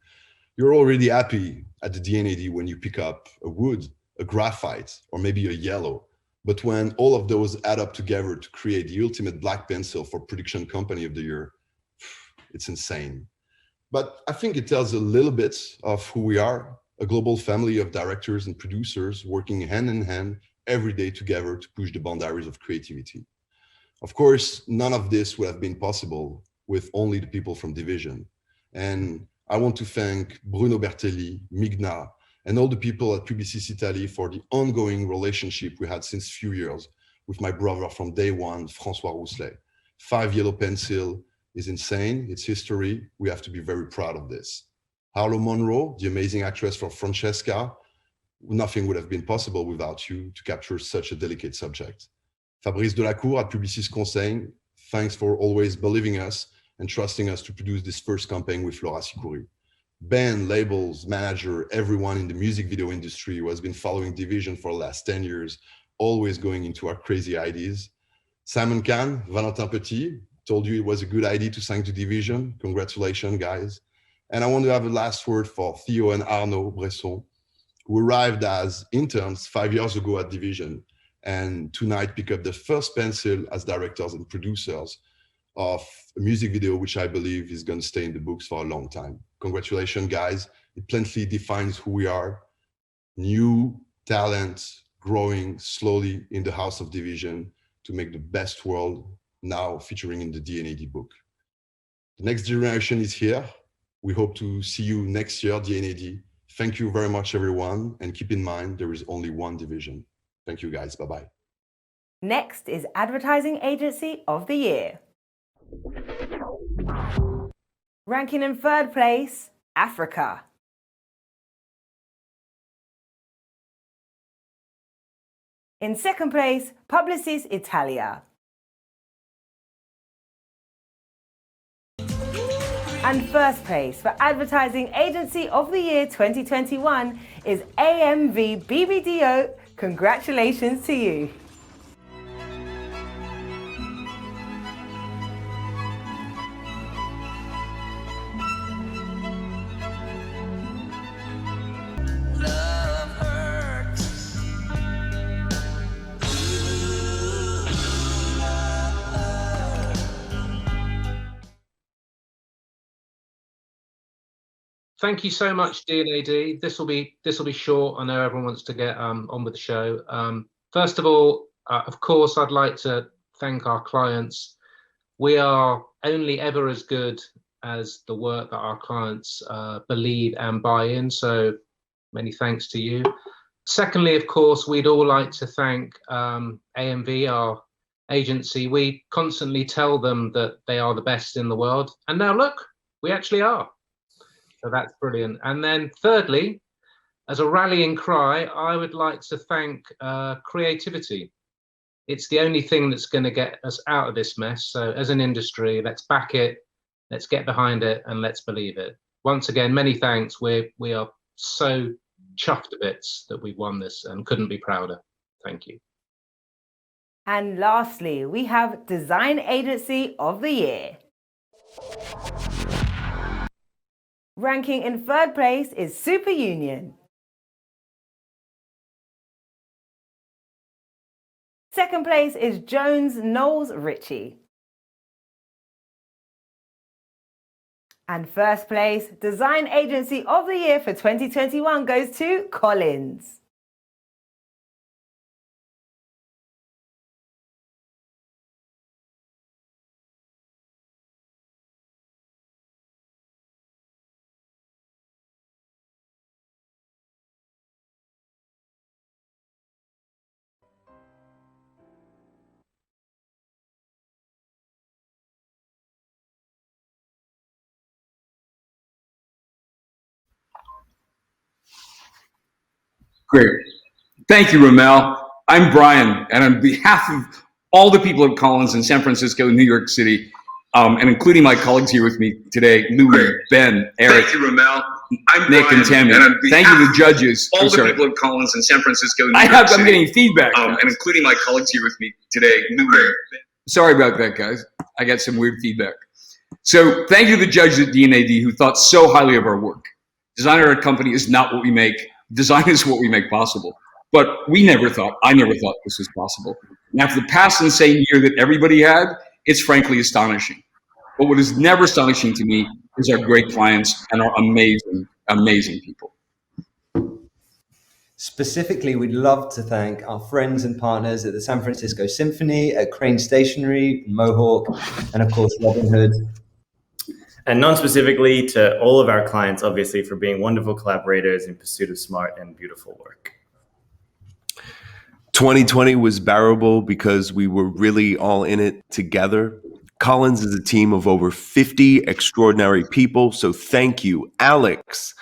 You're already happy at the D&AD when you pick up a wood, a graphite, or maybe a yellow. But when all of those add up together to create the ultimate black pencil for Production Company of the Year, it's insane. But I think it tells a little bit of who we are, a global family of directors and producers working hand in hand every day together to push the boundaries of creativity. Of course, none of this would have been possible with only the people from Division. And I want to thank Bruno Bertelli, Migna, and all the people at Publicis Italie for the ongoing relationship we had since few years with my brother from day one, François Rousselet. 5 yellow pencil is insane. It's history. We have to be very proud of this. Harlow Monroe, the amazing actress for Francesca, nothing would have been possible without you to capture such a delicate subject. Fabrice Delacour at Publicis Conseil, thanks for always believing us and trusting us to produce this first campaign with Laura Sicuri. Ben, labels, manager, everyone in the music video industry who has been following Division for the last 10 years, always going into our crazy ideas. Simon Kahn, Valentin Petit, told you it was a good idea to sign to Division. Congratulations, guys. And I want to have a last word for Theo and Arnaud Bresson, who arrived as interns 5 years ago at Division, and tonight pick up the first pencil as directors and producers of a music video, which I believe is going to stay in the books for a long time. Congratulations, guys. It plenty defines who we are. New talent growing slowly in the house of Division to make the best world now featuring in the D&AD book. The next generation is here. We hope to see you next year, D&AD. Thank you very much, everyone. And keep in mind, there is only one Division. Thank you, guys. Bye-bye. Next is Advertising Agency of the Year. Ranking in third place, Africa. In second place, Publicis Italia. And first place for Advertising Agency of the Year 2021 is AMV BBDO. Congratulations to you. Love her. thank you so much, D&AD. This will be short. I know everyone wants to get on with the show. First of all, of course, I'd like to thank our clients. We are only ever as good as the work that our clients believe and buy in. So many thanks to you. Secondly, of course, we'd all like to thank AMV, our agency. We constantly tell them that they are the best in the world. And now look, we actually are. So that's brilliant. And then thirdly, as a rallying cry, I would like to thank creativity. It's the only thing that's going to get us out of this mess. So as an industry, let's back it, let's get behind it, and let's believe it. Once again, many thanks. We are so chuffed to bits that we've won this and couldn't be prouder. Thank you. And lastly, we have Design Agency of the Year. Ranking in third place is Superunion. Second place is Jones Knowles Ritchie. And first place, Design Agency of the Year for 2021 goes to Collins. Great. Thank you, Ramel. I'm Brian, and on behalf of all the people at Collins in San Francisco, New York City, and including my colleagues here with me today, Louis, Ben, Eric, Thank you, Ramel. I'm Nick, Brian, and Tammy. and on Thank you to the judges. all the Sorry. people at Collins in San Francisco, New York City, I'm getting feedback. and including my colleagues here with me today, Louis. Sorry about that, guys. I got some weird feedback. So thank you to the judges at D&AD who thought so highly of our work. Design at our company is not what we make. Design is what we make possible. But I never thought this was possible. And after the past insane year that everybody had, it's frankly astonishing. But what is never astonishing to me is our great clients and our amazing, amazing people. Specifically, we'd love to thank our friends and partners at the San Francisco Symphony, at Crane Stationery, Mohawk, and of course, Robin Hood. And non-specifically to all of our clients, obviously, for being wonderful collaborators in pursuit of smart and beautiful work. 2020 was bearable because we were really all in it together. Collins is a team of over 50 extraordinary people, so thank you, Alex,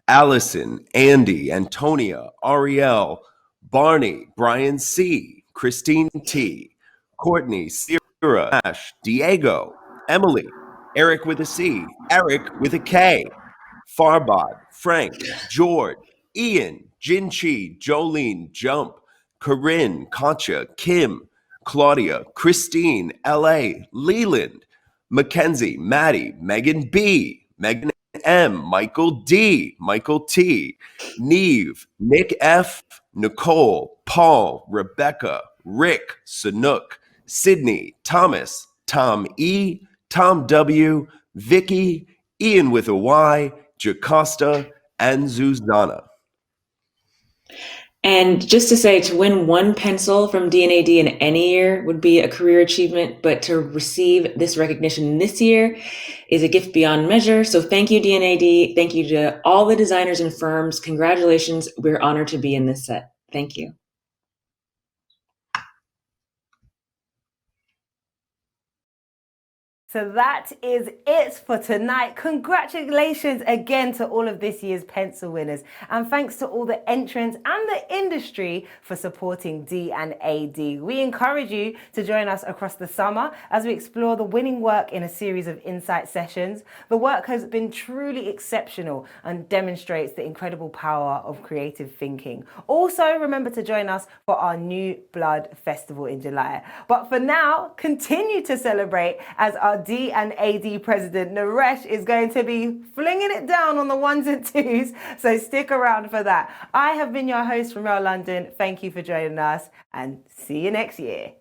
Allison, Andy, Antonia, Ariel, Barney, Brian C., Christine T., Courtney, Sierra, Ash, Diego, Emily, Eric with a C, Eric with a K, Farbod, Frank, George, Ian, Jinchi, Jolene, Jump, Corinne, Concha, Kim, Claudia, Christine, L.A., Leland, Mackenzie, Maddie, Megan B., Megan M., Michael D., Michael T., Neve, Nick F., Nicole, Paul, Rebecca, Rick, Sanook, Sydney, Thomas, Tom E., Tom W., Vicky, Ian with a Y, Jacosta, and Zuzana. And just to say, to win one pencil from D&AD in any year would be a career achievement, but to receive this recognition this year is a gift beyond measure. So thank you, D&AD. Thank you to all the designers and firms. Congratulations. We're honored to be in this set. Thank you. So that is it for tonight. Congratulations again to all of this year's pencil winners. And thanks to all the entrants and the industry for supporting D&AD. We encourage you to join us across the summer as we explore the winning work in a series of insight sessions. The work has been truly exceptional and demonstrates the incredible power of creative thinking. Also, remember to join us for our New Blood Festival in July. But for now, continue to celebrate as our D&AD president Naresh is going to be flinging it down on the ones and twos, so stick around for that. I have been your host from London. Thank you for joining us and see you next year.